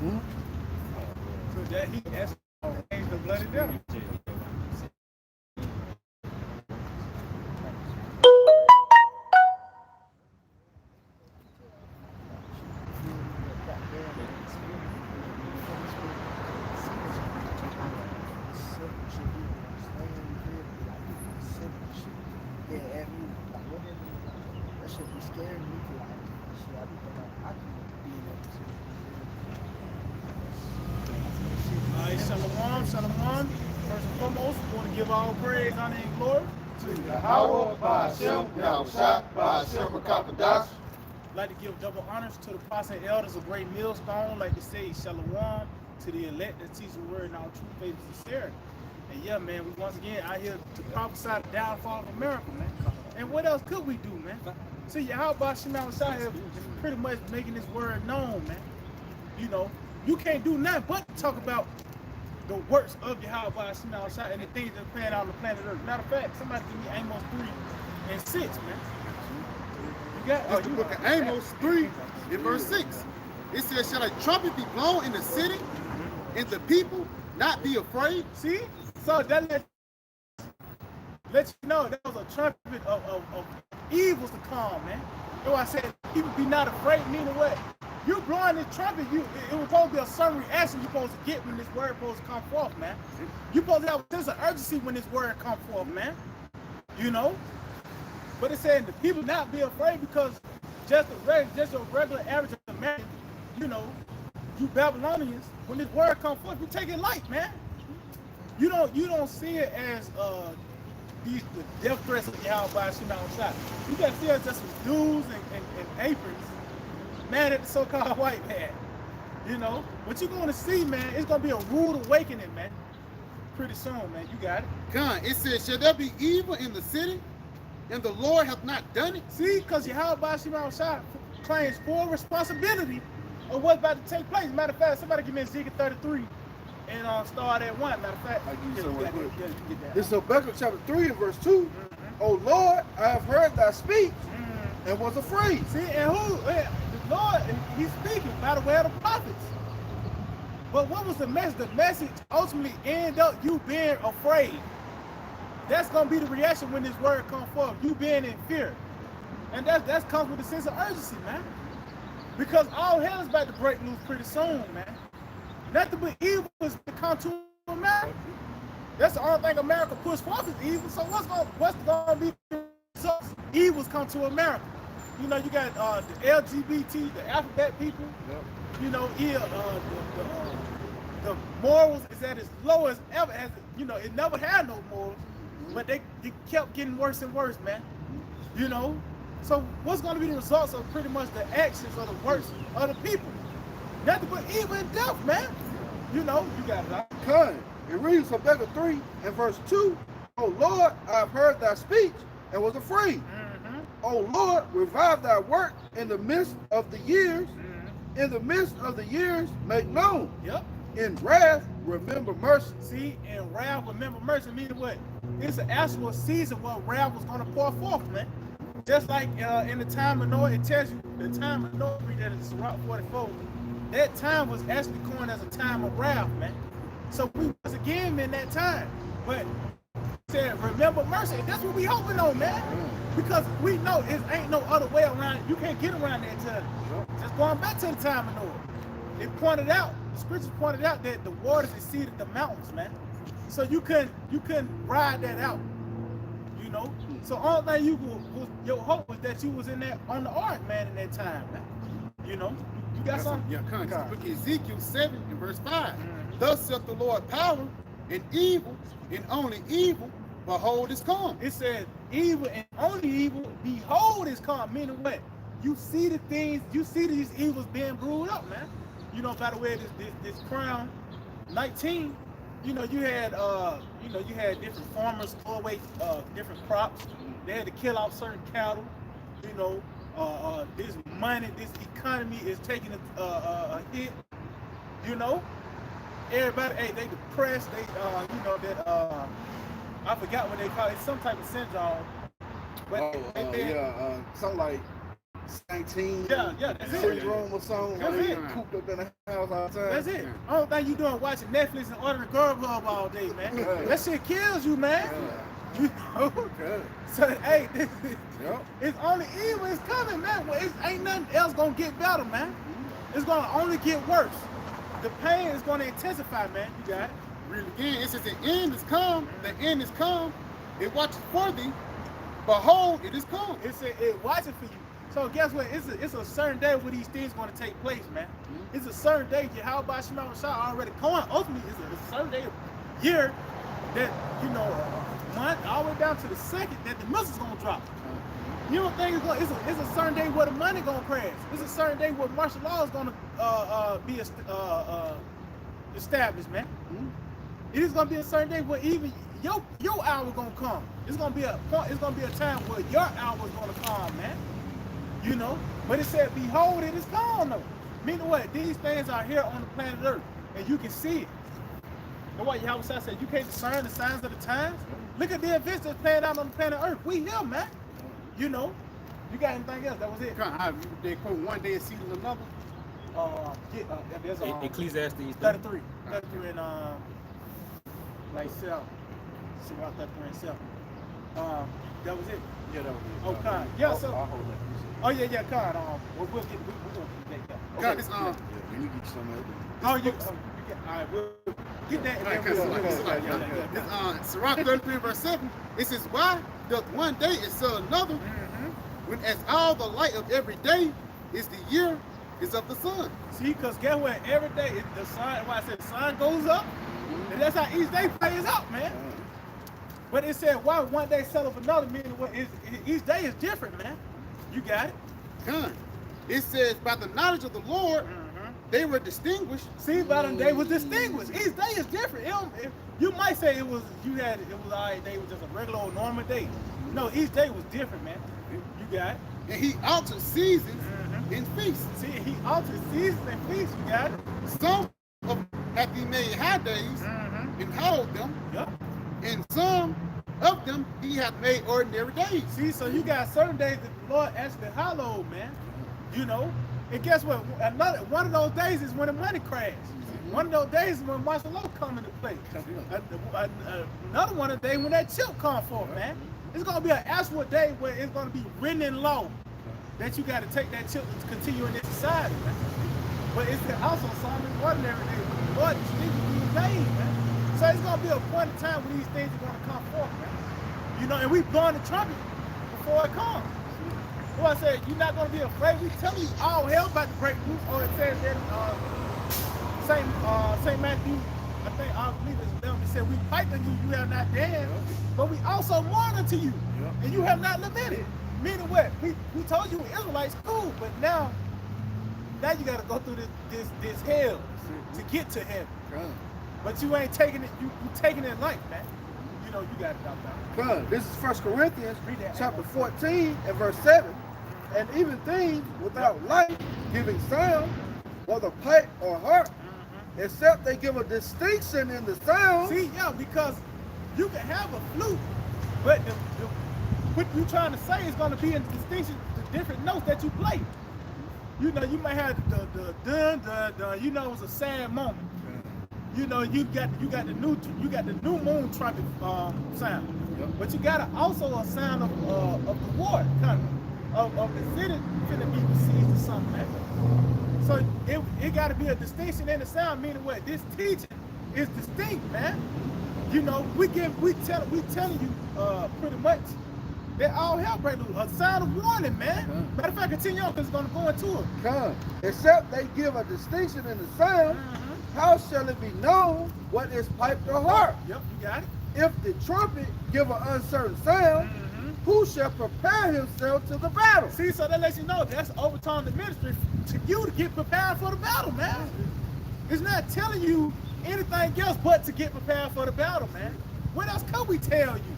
So that he asked the bloody devil. That should be scaring me to like, shit, I be thinking I can be in that position. All right, shalom, shalom. First and foremost, we want to give all praise, honor, and glory to Yahawah Bahasham Yahawashi Bahasham Qadash. I'd like to give double honors to the prophets and elders of Great Millstone, like to say shalom to the elect that teach the word in all true faith and sincerity. And yeah, man, we once again out here to prophesy the downfall of America, man. And what else could we do, man? See, Yahawah Bahasham Yahawashi is pretty much making this word known, man. You know, you can't do nothing but talk about the works of Yahawah Bahasham Yahawashi and the things that are playing out on the planet Earth. Matter of fact, somebody give me Amos 3:6, man. You got It's the book of Amos 3 in verse 6. It says, shall a trumpet be blown in the city, and the people not be afraid? See? So that let you know that was a trumpet of evils to come, man. That's why I said people be not afraid, meaning what? You blowing this trumpet, it was supposed to be a certain reaction you're supposed to get when this word supposed to come forth, man. You're supposed to have a sense of urgency when this word come forth, man. You know? But it said the people not be afraid because just a regular average American, you know, you Babylonians, when this word come forth, you take it light, man. You don't see it as the death threats of Yahawah Bahasham Yahawashi. You got to see it as just some dudes and aprons mad at the so-called white man. You know? What you're going to see, man, it's going to be a rude awakening, man. Pretty soon, man. You got it. God, it says, shall there be evil in the city, and the Lord hath not done it? See, because Yahawah Bahasham Yahawashi claims full responsibility of what's about to take place. Matter of fact, somebody give me Ezekiel 33 and start at 1. Matter of fact, this is Habakkuk chapter 3 and verse 2. O Lord, I have heard thy speech and was afraid. See, and who? The Lord, he's speaking by the way of the prophets. But what was the message? The message ultimately ended up you being afraid. That's going to be the reaction when this word comes forth. You being in fear. And that comes with a sense of urgency, man. Because all hell is about to break loose pretty soon, man. Nothing but evil is to come to America. That's the only thing America puts forth is evil. So what's going to be the results? Evils come to America. You know, you got the LGBT, the alphabet people. Yep. You know, the morals is at its lowest ever. As you know, it never had no morals, but they kept getting worse and worse, man. You know, so what's going to be the results of pretty much the actions or the works of the people? Nothing but evil and death, man. You know, you got it. Right? Kind. It reads Habakkuk 3 and verse 2. O Lord, I have heard thy speech and was afraid. O Lord, revive thy work in the midst of the years. In the midst of the years, make known. Yep. In wrath, remember mercy. See, in wrath, remember mercy. Meaning what? It's an actual season where wrath was going to pour forth, man. Just like in the time of Noah, it tells you the time of Noah, that is Sirach 44. That time was actually coined as a time of wrath, man. So we was again in that time. But said, remember mercy. And that's what we hoping on, man. Because we know it ain't no other way around it. You can't get around that time. Just going back to the time of Noah. It pointed out, the scriptures pointed out that the waters exceeded the mountains, man. So you couldn't ride that out. You know? So all thing your hope was that you was in that on the ark, man, in that time, man. You know? You got something? Yeah, come on. Look at Ezekiel 7 and verse 5. Thus saith the Lord power and evil, and only evil, behold is come. It says evil and only evil, behold is come. Meaning what? You see the things, you see these evils being brewed up, man. You know, by the way, this crown 19, you know, you had different farmers throw away different crops. They had to kill out certain cattle. You know, this money, this economy is taking a hit. You know, everybody, hey, they depressed. They, you know, that I forgot what they call it. Some type of syndrome. But something like 19. Yeah, that's it. Syndrome or something. That's like, it. Cooped up in the house all the time. That's it. Only thing you doing watching Netflix and ordering Grubhub all day, man. That shit kills you, man. You know? So, hey, it's only evil is coming, man. Well, ain't nothing else gonna get better, man. It's gonna only get worse. The pain is gonna intensify, man. You got it. Read it again. It says the end is come. The end is come. It watches for thee. Behold, it is come. It watching for you. So guess what? It's a certain day where these things gonna take place, man. It's a certain day. Yahawah Bahasham Yahawashi already going. Ultimately, it's a certain day of year that, you know, month all the way down to the second that the missile's gonna drop. You don't think it's a certain day where the money gonna crash. It's a certain day where martial law is gonna be established, man. It is gonna be a certain day where even your hour gonna come. It's gonna be a point. It's gonna be a time where your hour is gonna come, man. You know. But it said, "Behold, it is come." Though, meaning what? These things are here on the planet Earth, and you can see it. That's why Yahweh said, "You can't discern the signs of the times." Look at the events that's playing out on the planet Earth. We here, man. You know. You got anything else? That was it. They quote one day exceeding another. There's Ecclesiastes 33 and like self. See about 33 and self. That was it. Yeah, that was it. Oh, God. Yeah, so. I'll hold that. Oh yeah, God. We're gonna get that. God, this Yeah, you get some of it. Oh, you get. All right, we'll get that. And then we'll Sirach 33 verse 7. It says, "Why doth one day excel another, when as all the light of every day is the year is of the sun?" See, because guess what? Every day the sun. Why I said the sun goes up, and that's how each day plays out, man. But it said, "Why one day sell of another?" Meaning, what is each day is different, man. You got it. God. It says, "By the knowledge of the Lord, they were distinguished." See, by them they was distinguished. Each day is different. You might say it was all right. Day was just a regular old normal day. No, each day was different, man. You got it. And he altered seasons and feasts. See, he altered seasons and feasts. You got it. Some of hath he made high days and hallowed them, Yep. and some of them he hath made ordinary days. See, so you got certain days that the Lord actually hallowed, man. You know, and guess what? One of those days is when the money crashes. One of those days is when martial law come into play. Another one of the days when that chip come forth, man. It's gonna be an actual day where it's gonna be written in law that you got to take that chip to continue in this society, man. But it's also some ordinary days when the Lord distributes these days, man. So it's gonna be a point in time when these things are gonna come forth, man. You know, and we blowing the trumpet before it comes. So I said, you're not gonna be afraid. We tell you all hell about to break loose. Or it says that Saint Matthew, I believe it's 11. It said, "We fight unto you, you have not danced, but we also mourn unto you, and you have not lamented." Meaning what? We told you Israelites, cool, but now you got to go through this hell to get to heaven. But you ain't taking it. You taking it light, man. You know, you got it out there. God, this is 1 Corinthians chapter 14 and verse 7. "And even things without light, giving sound, whether pipe or harp, except they give a distinction in the sound." See, yeah, because you can have a flute, but what you're trying to say is going to be in distinction to different notes that you play. You know, you might have the dun dun dun. You know, it's a sad moment. You know, you got the new moon trumpet sound, but you got also a sound of the water coming, of the city finna be besieged or something like that. So it got to be a distinction in the sound, meaning what? This teaching is distinct, man. You know, we telling you pretty much that all hell break loose. A sound of warning, man. Matter of fact, continue on because it's gonna go into it. Come, except they give a distinction in the sound, how shall it be known what is piped or harp? Yep, you got it. If the trumpet give an uncertain sound, who shall prepare himself to the battle? See, so that lets you know that's overturning the ministry to you to get prepared for the battle, man. It's not telling you anything else but to get prepared for the battle, man. What else could we tell you?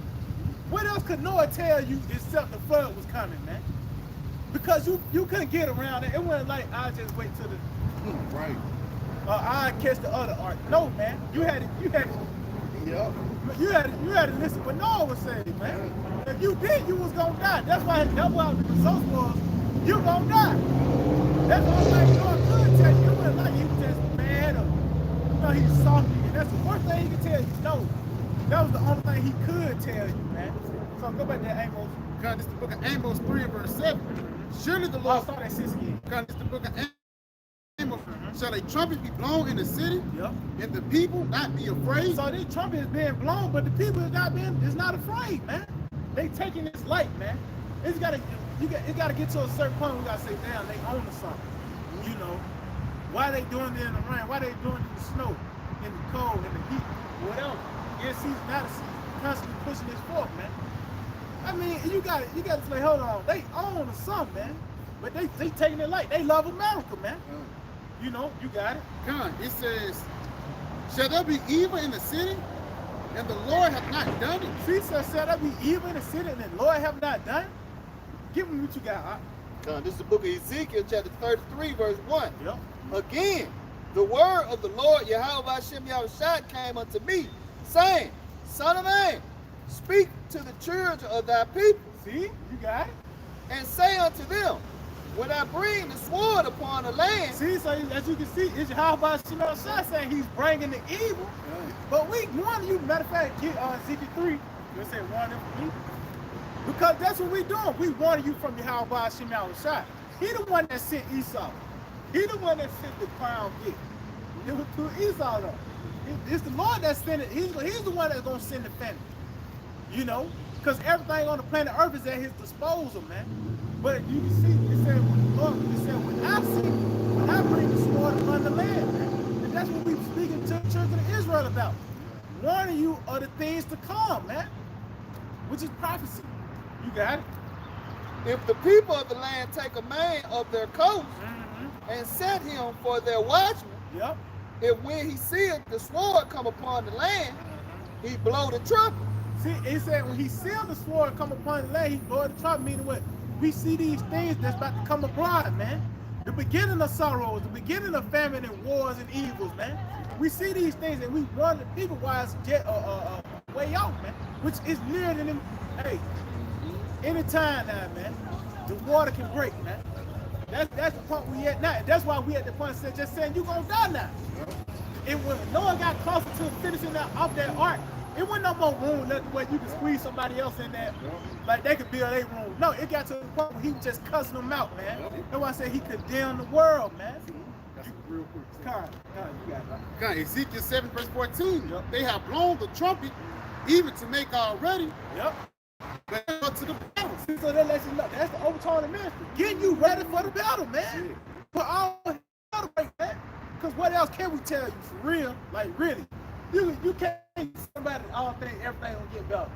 What else could Noah tell you except the flood was coming, man? Because you couldn't get around it. It wasn't like I'll just wait till the Right. I catch the other ark. No, man. You had to listen what Noah was saying, man. If you did, you was gonna die. That's why the results was you gonna die. That's the only thing God could tell you. It wasn't like he was just mad or, you know, he's salty. And that's the worst thing he could tell you. No, that was the only thing he could tell you, man. So go back to Amos. God, this is the book of Amos 3 and verse 7. Surely the Oh, Lord, start at 6 again. God, this is the book of Amos. Shall a trumpet be blown in the city, Yep. and the people not be afraid? So this trumpet is being blown, but the people is not afraid, man. They taking this light, man. It gotta get to a certain point. We gotta say, damn, they own something. You know, why they doing it in the rain? Why they doing it in the snow, in the cold, in the heat, whatever? Yes, season, not a season. Constantly pushing this forth, man. I mean, you gotta say, hold on, they own something, man. But they taking it light. They love America, man. You know, you got it. God, it says, shall there be evil in the city, and the Lord hath not done it? See, so shall there be evil in the city and the Lord have not done? Give me what you got, huh? God, this is the book of Ezekiel, chapter 33, verse 1. Yep. Again, the word of the Lord Yahawah Bahasham Yahawashi came unto me, saying, Son of man, speak to the children of thy people, See, you got it. and say unto them, when I bring the sword upon the land, See, so as you can see, it's Yahawah Bahasham Yahawashi saying he's bringing the evil. But we warn you, matter of fact, get Ezekiel 3, you say warn them from evil. Because that's what we doing. We warning you from Yahawah Bahasham Yahawashi. He the one that sent Esau. He the one that sent the crown gift. It was through Esau though. It's the Lord that sent it. He's the one that's gonna send the famine. You know? Because everything on the planet Earth is at his disposal, man. But you can see, it said when I bring the sword upon the land, man. And that's what we're speaking to the children of Israel about. Warning you of the things to come, man. Which is prophecy. You got it? if the people of the land take a man of their coast and set him for their watchman, Yep. if when he seeth the sword come upon the land, he blow the trumpet. See, it said when he sealed the sword come upon the land, he blew the trumpet, meaning what? We see these things that's about to come abroad, man. The beginning of sorrows, the beginning of famine and wars and evils, man. We see these things and we warn the people why it's way out, man. Which is nearer than them. Hey, anytime now, man, the water can break, man. That's the point we at now. That's why we at the point of just saying you gonna die now. And when Noah got closer to finishing that off that ark, it wasn't no more room left where you could squeeze somebody else in there, like they could build a room. No, it got to the point where he was just cussing them out, man. That's why I said he condemned the world, man. That's real quick. You got it. God, Ezekiel 7 verse 14. Yep. They have blown the trumpet even to make all ready, Yep. but not to the battle. See, so that lets you know that's the overtone of ministry. Getting you ready for the battle, man. For all battle break, man. Because what else can we tell you for real? Like really, you can't somebody all think everything gonna get better.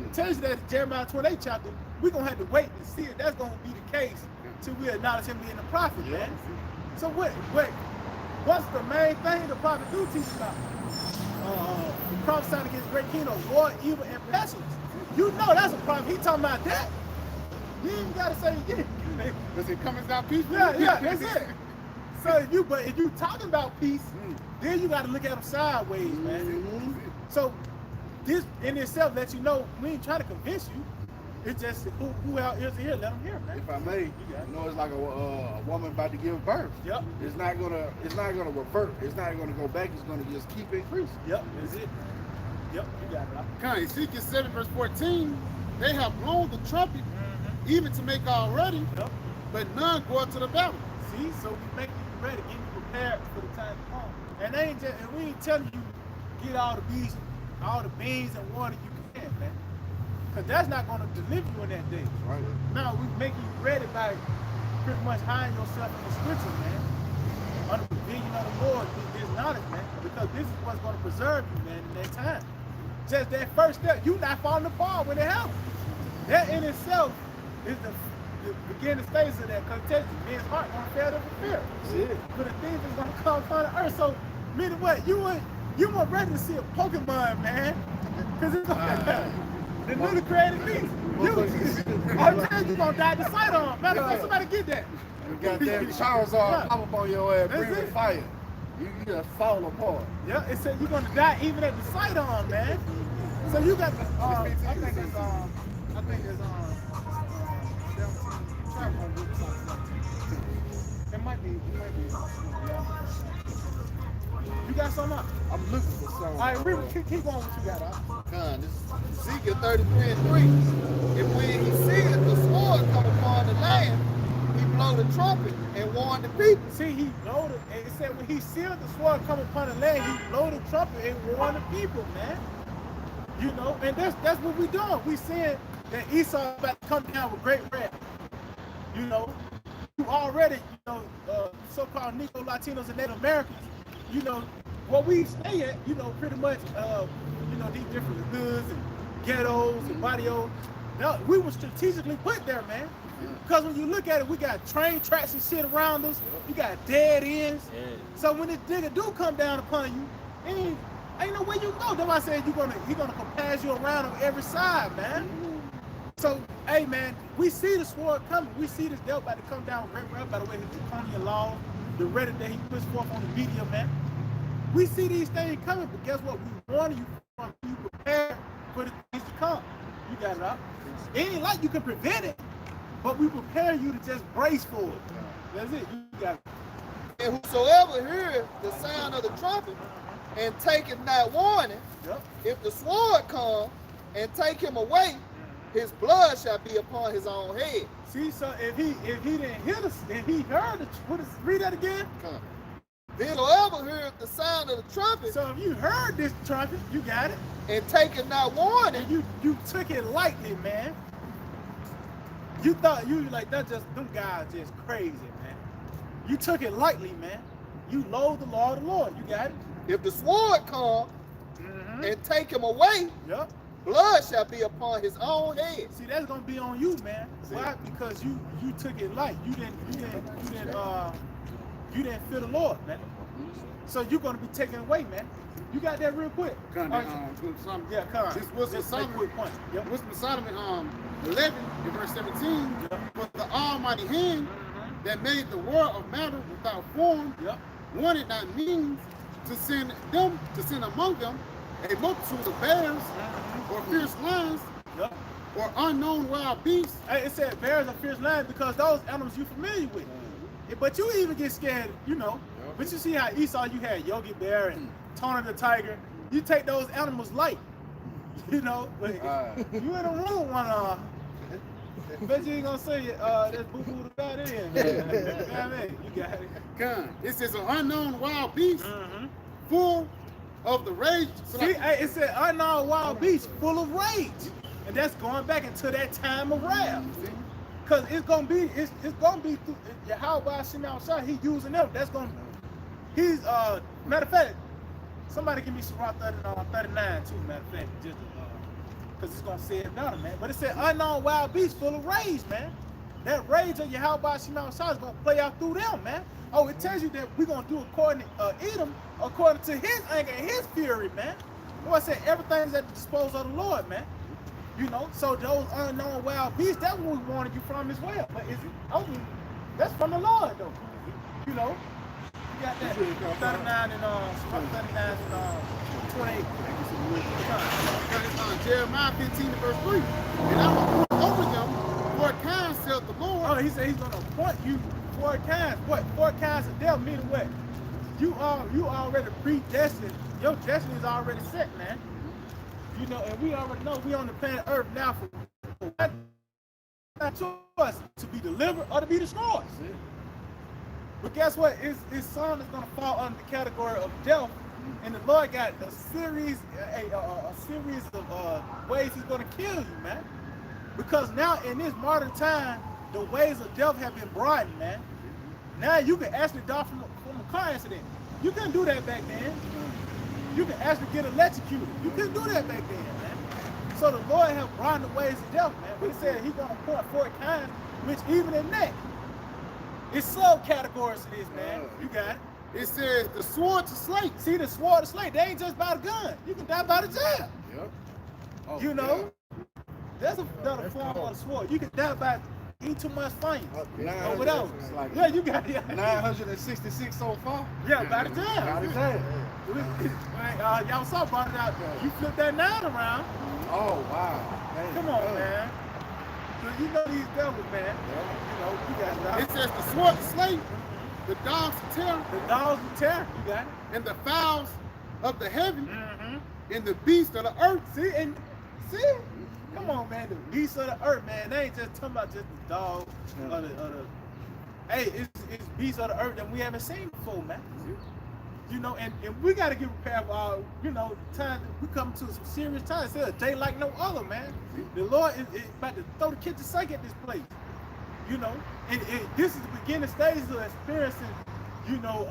It tells you that in Jeremiah 28 chapter, we're gonna have to wait and see if that's gonna be the case till we acknowledge him being the prophet, man. So what's the main thing the prophet do teach about? Prophesying against great kingdom, war, evil, and pestilence. You know that's a prophet. He talking about that. You ain't gotta say it again. Because it comes down peaceful. Yeah, that's it. So if you talking about peace, then you gotta look at them sideways, man. So this in itself lets you know we ain't trying to convince you. It's just who out ears to hear, let them hear, man. If I may, you know, it's like a woman about to give birth. Yep. It's not gonna revert. It's not gonna go back. It's gonna just keep increasing. Yep, that's it. Yep, you got it. Right. God, Ezekiel 7 verse 14. They have blown the trumpet even to make all ready, Yep. but none go up to the battle. See, so we make you ready, get you prepared for the time to come. And we ain't telling you get all the beans, all the beans and water you can, man. Cause that's not gonna deliver you in that day. Right. Now we making you ready by pretty much hiding yourself in the scripture, man. Under the vision of the Lord, this knowledge, man. Because this is what's gonna preserve you, man, in that time. Just that first step, you not falling apart when it happens. That in itself is the beginning stages of that. Cause it tells you, men's heart gonna fail to fear. But the things that's gonna come upon the earth. So, meaning what? You weren't ready to see a Pokemon, man. Cause it's gonna the newly created beast. I'm telling you, gonna die the sight on. Matter of fact, somebody get that. You got that Charizard pop up on your ass, That's breathing it. fire. You just fall apart. Yeah, it said you're gonna die even at the sight on, man. So you got the I think it's 17. something on Luke something. It might be. You got something up? I'm looking for something. All right, read, keep going what you got up. Con, this is Ezekiel 33:3. And when he seeth the sword come upon the land, he blow the trumpet and warn the people. See, he blowed it. It said when he sealed the sword come upon the land, he blowed the trumpet and warned the people, man. You know, and that's what we doing. We seeing that Esau about to come down with great wrath. You know, you already, you know, so-called Negro, Latinos, and Native Americans, you know, where we stay at, you know, pretty much, you know, these different hoods and ghettos and barrios. Now, we were strategically put there, man. Because when you look at it, we got train tracks and shit around us. You got dead ends. Yeah. So when this nigga do come down upon you, ain't no way you go. That's why I said he gonna compass you around on every side, man. So, hey, man, we see the sword coming. We see this devil about to come down with great wrath by the way his draconian laws, the rhetoric that he puts forth on the media, man. We see these things coming, but guess what? We warn you from you prepare for the things to come. You got it up. It ain't like you can prevent it, but we prepare you to just brace for it. That's it. You got it. And whosoever heareth the sound of the trumpet and taketh not warning, if the sword come and take him away, his blood shall be upon his own head. See, so if he didn't hear us, if he heard it, read that again. Come. Then whoever heard the sound of the trumpet. So if you heard this trumpet, you got it. And take it not warning. And you took it lightly, man. You thought you like that just them guys just crazy, man. You took it lightly, man. You loathe the law of the Lord. You got it. If the sword come and take him away, blood shall be upon his own head. See, that's gonna be on you, man. See? Why? Because you took it light. You didn't fear the Lord, man. So you're gonna be taken away, man. You got that real quick. Yeah, come. This was a quick point. Wisdom of Solomon 11 in verse 17. But the Almighty hand that made the world of matter without form wanted not means to send among them a multitude of bears or fierce lions or unknown wild beasts. It said bears and fierce lions because those animals you're familiar with. But you even get scared, you know. But you see how Esau, you had Yogi Bear and Tony the Tiger. You take those animals light, you know. But you in a room one bet you ain't gonna say that's boo-boo the bad end. You got it. God, it says an unknown wild beast full of the rage. See, it said unknown wild beast full of rage. And that's going back into that time of wrath. Because it's gonna be through Yahawah Bahasham Yahawashi, he using them. That's gonna he's matter of fact, somebody give me Surah 39 too, matter of fact, just because it's gonna say it better, man. But it said unknown wild beast full of rage, man. That rage of Yahawah Bahasham Yahawashi is gonna play out through them, man. Oh, it tells you that we're gonna do according to Edom, according to his anger and his fury, man. Boy, I said everything's at the disposal of the Lord, man. You know, so those unknown wild beasts, that's what we wanted you from as well. But is it? I mean, that's from the Lord, though. You know, you got that 39 and 28. Jeremiah 15 and verse 3. And I will appoint over them 4 kinds, saith the Lord. Oh, he said he's gonna appoint you 4 kinds. What? 4 kinds of death meaning what? You already predestined. Your destiny is already set, man. You know, and we already know we on the planet Earth now for not choice to be delivered or to be destroyed. But guess what? His son is going to fall under the category of death, and the Lord got a series of ways he's going to kill you, man. Because now in this modern time, the ways of death have been broadened, man. Now you can actually die from a car accident. You couldn't do that back then. You can actually get electrocuted. You couldn't do that back then, man. So the Lord have broadened the ways of death, man. But he said he's going to appoint 4 kinds, which even in that, it's subcategories to this, man. You got it. It says the sword to slay. See, the sword to slay, they ain't just by the gun. You can die by the jab. Oh, you know? That's another form of the sword. You can die by eating too much fire. Or whatever. Like yeah, you got it. 966 so far? Yeah, by the jab. By the jab. Y'all saw brought it out. You flip that 9 around. Oh, wow. Come on, man. So you know these devils, man. You know, you got It says the sword to slay, the dogs to tear, the dogs of terror. You got it. and the fowls of the heaven, Mm-hmm. and the beasts of the earth. See, come on, man. The beasts of the earth, man. They ain't just talking about just the dog or the. Hey, it's beasts of the earth that we haven't seen before, man. You know, and we got to get prepared for our, you know, time. We come to some serious times. It's a day like no other, man. The Lord is about to throw the kitchen sink at this place. You know, and this is the beginning stages of experiencing, you know,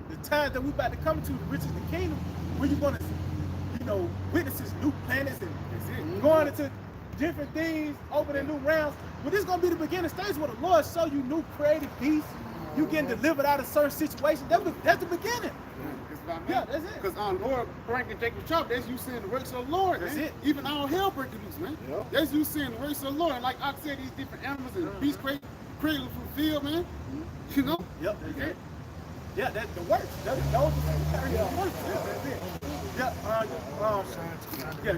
the time that we about to come to, the riches of the kingdom, where you're going to, you know, witness new planets and going into different things, opening new realms. But this is going to be the beginning stage where the Lord show you new creative beasts. You getting delivered out of certain situations. That's the beginning. Yeah, that's it. Because Lord Frank and Jacob Chop, that's you saying the race of the Lord. That's man. it. Even all hell breaking loose, man. Yep. That's you saying the race of the Lord. And like I said, these different animals and beasts created from the field, man. You know? Yep, that's it. Yeah, that's the worst. Those are the worst. Yeah, that's it.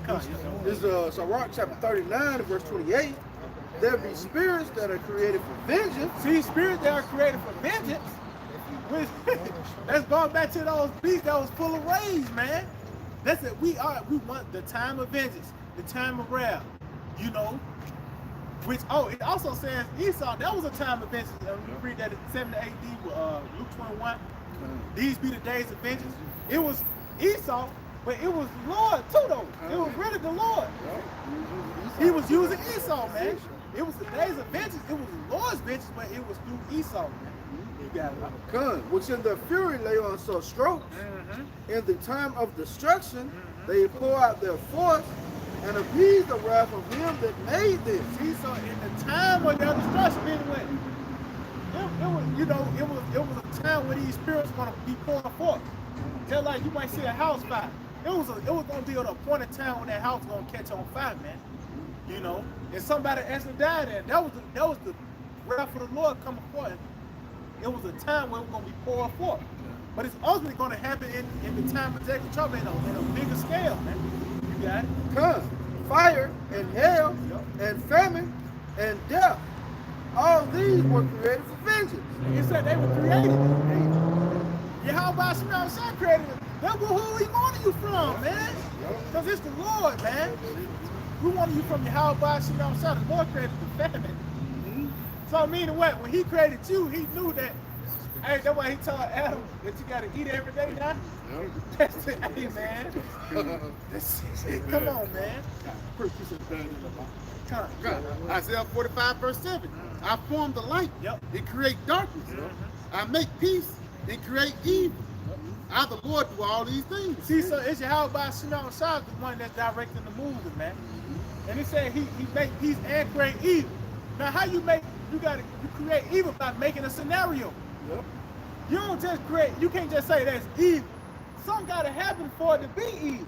Come on. This is Sirach chapter 39, verse 28. There be spirits that are created for vengeance. See, spirits that are created for vengeance. That's going back to those beasts that was full of rage, man. That's it. We want the time of vengeance, the time of wrath. You know, which it also says Esau. That was a time of vengeance. You read that in 70 AD with Luke 21. These be the days of vengeance. It was Esau, but it was Lord too, though. It was really the Lord. He was using Esau, man. It was the days of vengeance. It was the Lord's vengeance, but it was through Esau, man. You got it. Come, which in their fury lay on such strokes. In the time of destruction, they pour out their force and appease the wrath of him that made this. See, so in the time of their destruction, anyway, it was, you know, it was a time where these spirits were gonna be pouring forth. Just like you might see a house fire. It was gonna be at a point in time when that house was gonna catch on fire, man. You know, and somebody actually died there. That was the wrath of the Lord coming forth. It was a time where it was gonna be poured forth. But it's ultimately gonna happen in the time of Jacob trouble in a bigger scale, man. You got it? Come, fire and hell and famine and death. All these were created for vengeance. It said they were created. Yahawah Bahasham Yahawashi created it. That's who he wanted you from, man. Because it's the Lord, man. We wanted you from Yahawah Bahasham Yahawashi. The Lord created the famine. So meaning what? When he created you, he knew that. Hey, that's why he told Adam that you gotta eat every day now. That's it. Hey, man. Come on, man. Come on. Isaiah 45, verse 7. I form the light and create darkness. I make peace and create evil. I, the Lord, do all these things. See, so it's Yahawah Bahasham Yahawashi, the one that's directing the movement, man. And it said he make peace and create evil. Now, how you create evil by making a scenario. You don't just create. You can't just say that's evil. Something got to happen for it to be evil.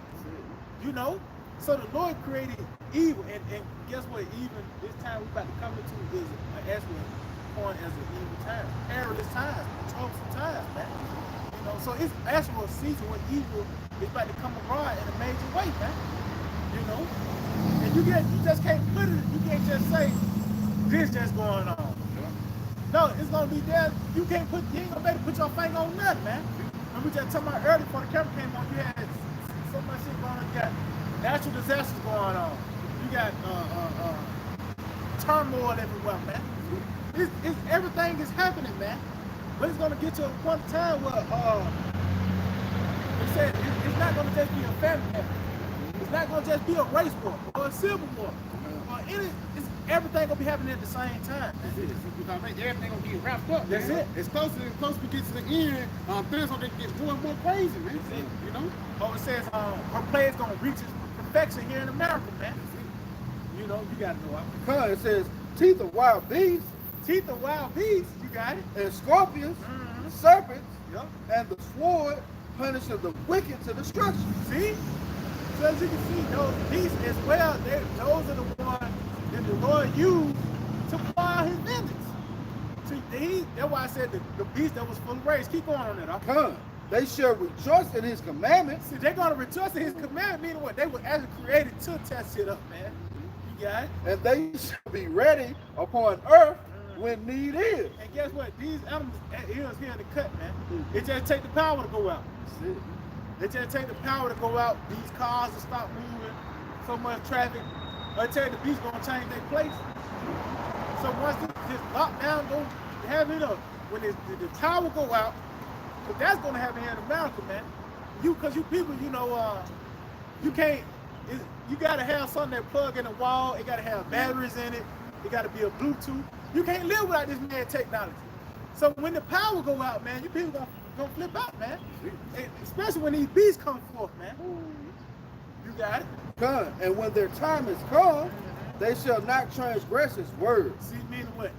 You know. So the Lord created evil, and guess what? Even this time we're about to come into is an actual point as an evil time, perilous times, troublesome times, man. You know. So it's actual season where evil is about to come abroad in a major way, man. You know. And you just can't put it. You can't just say this just going on. No, it's gonna be there. You ain't gonna be able to put your finger on nothing, man. And we just talking about earlier before the camera came on, you had so much shit going on. You got natural disasters going on. You got turmoil everywhere, man. It's everything is happening, man. But it's gonna get to a point in time where it said it's not gonna just be a family. It's not gonna just be a race war or a civil war. Everything gonna be happening at the same time. Everything gonna get wrapped up. That's man. it. As close we get to the end, things gonna get more and more crazy, man. That's it. You know? Oh, it says her play is gonna reach its perfection here in America, man. You know, you gotta know. Come, it says teeth of wild beasts. Teeth of wild beasts, you got it. And scorpions, serpents, Yep. and the sword punishes the wicked to destruction. See? So as you can see, those beasts as well, those are the ones that the Lord used to pour out his vengeance. See, that's why I said the beast that was full of rage. Keep going on that. Come, They shall rejoice in his commandments. See, they're going to rejoice in his commandment, meaning what? They were actually created to test it up, man. You got it? And they shall be ready upon earth when need is. And guess what? These animals here in the cut, man. It just take the power to go out. That's it. They just take the power to go out. These cars will stop moving. So much traffic. I tell you, the beach gonna change their place. So once this lockdown go have it up, when the power go out, because that's gonna happen here in America, man. Cause you people, you can't. You gotta have something that plug in the wall. It gotta have batteries in it. It gotta be a Bluetooth. You can't live without this man technology. So when the power go out, man, you people gonna flip out, man. Especially when these beasts come forth, man. You got it. Come, and when their time is come, they shall not transgress his word. See, meaning what?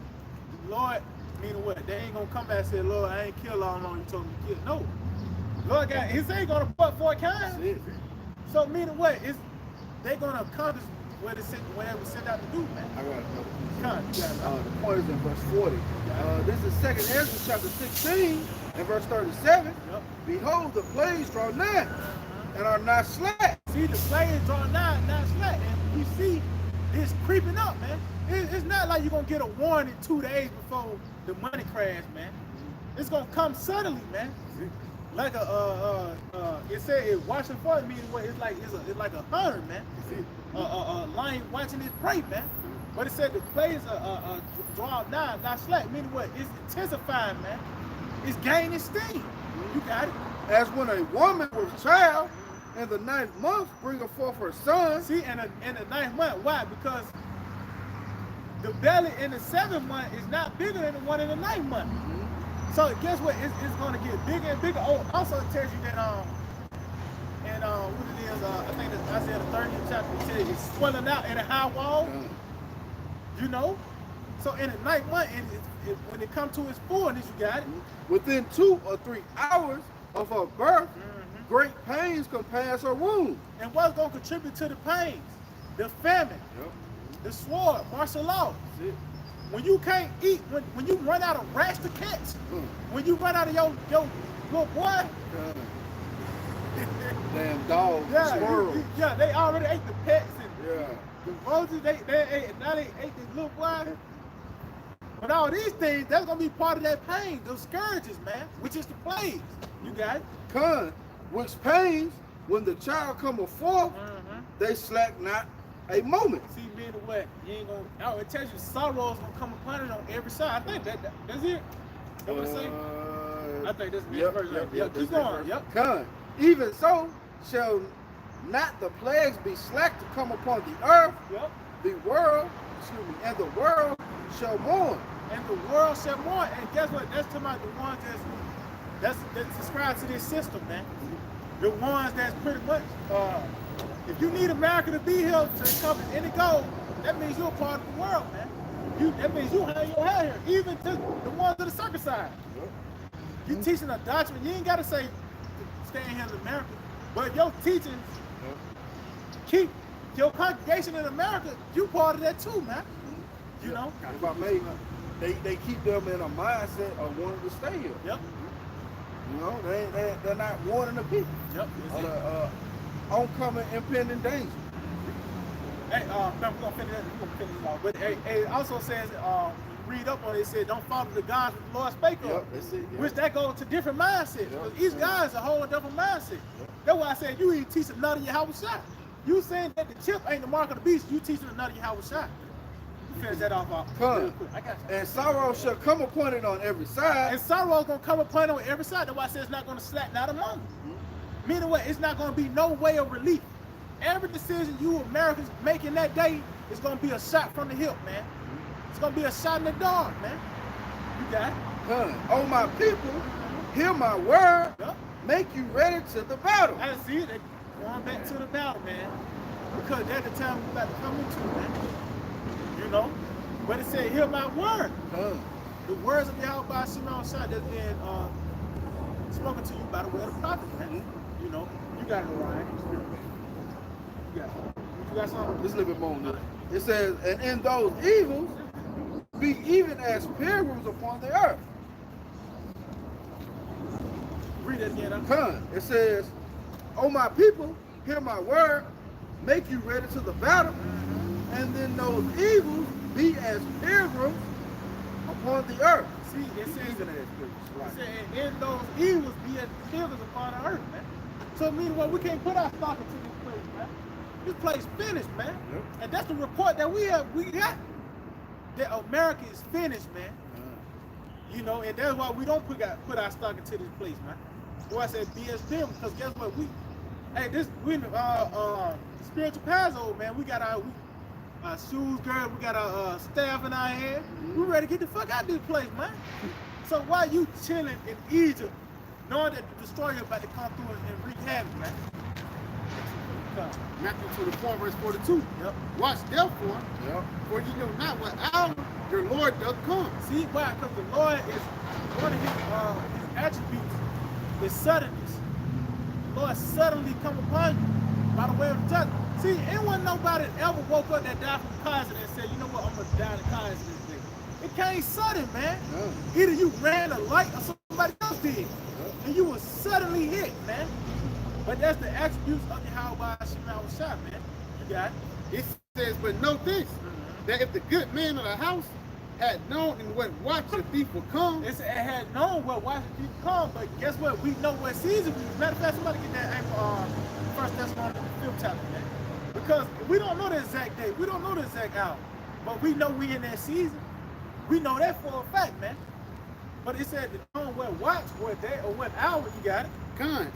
Lord, meaning what? They ain't gonna come back and say, Lord, I ain't killed all along you told me to kill. No. Lord God, he ain't gonna butt 4 times. So meaning what? They gonna accomplish what they were sent out to do, man. I got another piece. The point is in verse 40. This is 2nd Ezra chapter 16 and verse 37. Yep. Behold, the plagues draw nigh and are not slack. See, the plagues draw nigh, not slack. And you see it's creeping up, man. It's not like you're gonna get a warning 2 days before the money crash, man. It's gonna come suddenly, man. Like it said it watching for it, meaning what? It's like a hunter, man. A lion watching his prey, man. But it said the plagues are draw nigh, not slack, meaning what? It's intensifying, man. It's gaining steam. You got it. As when a woman with child in the 9th month bringeth forth her son. See, in the 9th month, why? Because the belly in the 7th month is not bigger than the one in the 9th month. So guess what? It's going to get bigger and bigger. Oh, also it tells you that and what it is, I think it's Isaiah the 30th chapter, it tells you it's swelling out in a high wall. You know? So in the 9th month, when it comes to its fullness, you got it. Within 2 or 3 hours of her birth, great pains compass her womb. And what's going to contribute to the pains? The famine, the sword, martial law. When you can't eat, when you run out of rats to catch, when you run out of your little boy, damn dogs, squirrels. They already ate the pets and the roaches. They ate the little boy. But all these things, that's gonna be part of that pain, those scourges, man, which is the plagues. You got it? Which pains, when the child cometh forth, they slack not a moment. See, meaning what? You ain't gonna. Oh, it tells you sorrow is gonna come upon it on every side. I think that's it. That what it say? I think that's the verse. Yep. Keep going. Yep. Even so, shall not the plagues be slack to come upon the earth? Yep. And the world shall mourn. And the world shall mourn. And guess what? That's talking about the ones that's subscribed to this system, man. The ones that's pretty much. If you need America to be here to accomplish any goal, that means you're a part of the world, man. That means you hang your head here, even to the ones of the circumcised. You teaching a doctrine, you ain't got to say staying here in America, but your teachings keep your congregation in America, you part of that too, man. You know? They keep them in a mindset of wanting to stay here. Yep. You know, they're not warning the people. Yep. Oncoming impending danger. Hey, we're gonna finish off. But it also says, read up on it, it said, don't follow the gods that the Lord spake of. Which that goes to different mindsets. Because each guy is a whole different mindset. That's why I said you ain't teaching none of Yahawah. You saying that the chip ain't the mark of the beast, you teaching none of Yahawah. You finish that off real quick. I got you. And sorrow shall come upon it on every side. And sorrow is gonna come upon it on every side. That's why I said it's not gonna slack, not a moment. Meaning what? It's not going to be no way of relief. Every decision you Americans making that day is going to be a shot from the hip, man. It's going to be a shot in the dark, man. You got it? Oh, my people, hear my word. Make you ready to the battle. I see it. They're going back to the battle, man. Because that's the time we're about to come into, man. You know? But it said, hear my word. The words of Yahawah Bahasham Yahawashi that's been spoken to you by the way of the prophet, man. You know, you got it, Ryan. You got something? Just a little bit more on it. It says, and in those evils, be even as pilgrims upon the earth. Read Read that again. Come. It says, "O my people, hear my word, make you ready to the battle, and then those evils be as pilgrims upon the earth." See, it says, Even as pilgrims, right. it said, and those evils be as pilgrims upon the earth, man. So meanwhile, we can't put our stock into this place, man. This place finished, man. Yep. And that's the report that we got. That America is finished, man. You know, and that's why we don't put our stock into this place, man. That's why I said be as pilgrims, because guess what? We spiritual Passover, man. We got our shoes, girl. We got our staff in our hand. We ready to get the fuck out of this place, man. So why you chilling in Egypt, knowing that the destroyer about to come through and wreak havoc, man? Matthew 24, verse 42. Yep. Watch therefore, Yep. for you know not what hour your Lord doth come. See why? Because the Lord is one of his attributes is suddenness. The Lord suddenly come upon you by the way of the judgment. See, ain't one nobody ever woke up that died from cancer and said, you know what, I'm gonna die of cancer this day. It came sudden, man. No. Either you ran a light or somebody else did, and you were suddenly hit, man. But that's the attributes of Yahawah Bahasham Yahawashi, man. You got it. It says, but know this, that if the good man of the house had known in what watch the thief would come, It had known what watch the thief come, but guess what? We know what season we. Matter of fact, somebody get that First Thessalonians 5th chapter, man. Because we don't know the exact day, we don't know the exact hour, but we know we in that season. We know that for a fact, man. But it said to know what watch, what day, or what hour. You got it.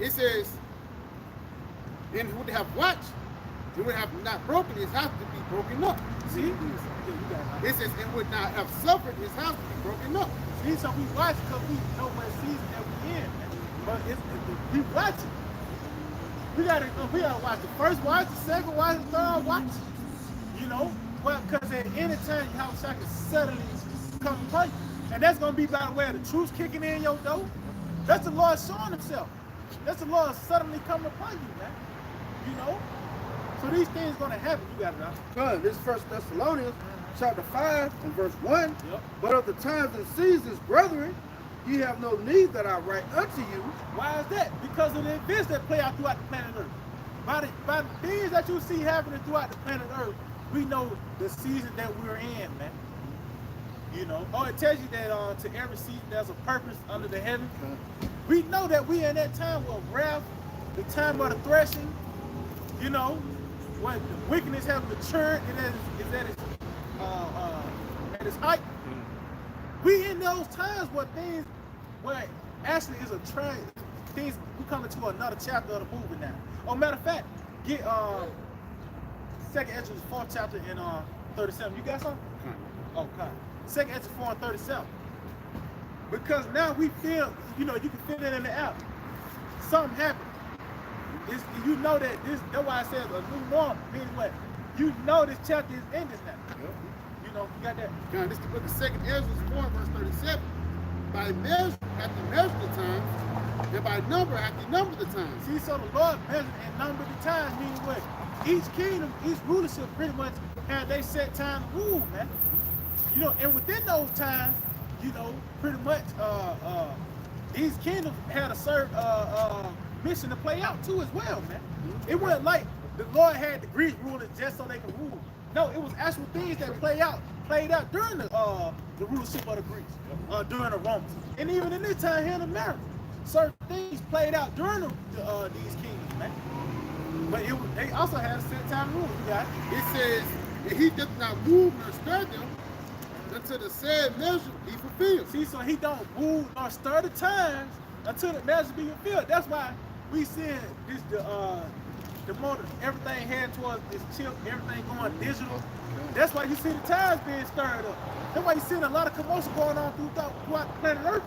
it says, and he would have watched, he would have not broken his house to be broken up. See? Yeah, you got it. It says, and would not have suffered his house to be broken up. See, so we watch because we know what season that we in, man. But we watch it. We gotta watch the first watch, the second watch, the third watch. You know, well, because at any time Yahawah can suddenly come upon you, and that's gonna be by the way of the truth kicking in your door. That's the Lord showing Himself. That's the Lord suddenly coming upon you, man. You know, so these things gonna happen. You got it, now. Come. This First Thessalonians chapter 5 and verse 1. Yep. But of the times and seasons, brethren, ye have no need that I write unto you. Why is that? Because of the events that play out throughout the planet Earth. By the things that you see happening throughout the planet Earth, we know the season that we're in, man. You know, it tells you that to every season there's a purpose under the heaven. We know that we in that time of wrath, the time of the threshing. You know, when the wickedness has matured and is at its height. We in those times where actually is a trend. Things we coming to another chapter of the movie now. Oh, matter of fact, get 2nd Ezra 4th chapter in 37. You got something? Oh, God. 2nd Ezra 4 and 37. Because now we feel, you know, you can feel it in the air. Something happened. You know that's why I said a new norm. Meaning what? You know this chapter is ending now. Yep. You know, you got that. Now, this is the book of 2nd Ezra 4, verse 37. By measure hath he measured the times, and by number hath he numbered the times. See, so the Lord measured and numbered the times, meaning what? Each kingdom, each rulership pretty much had they set time to rule, man. You know, and within those times, you know, pretty much these kingdoms had a certain mission to play out too as well, man. It wasn't like the Lord had the Greek rulers just so they could rule. No, it was actual things that played out during the rulership of the Greeks, during the Romans, and even in this time here in America, certain things played out during these kingdoms, man. But they also had a set time rule. You got it. It says, and he doth not move nor stir them until the said measure be fulfilled. See, so he don't move nor stir the times until the measure be fulfilled. That's why we see the more everything heading towards this chip, everything going digital. That's why you see the times being stirred up. That's why you see a lot of commotion going on throughout the planet Earth.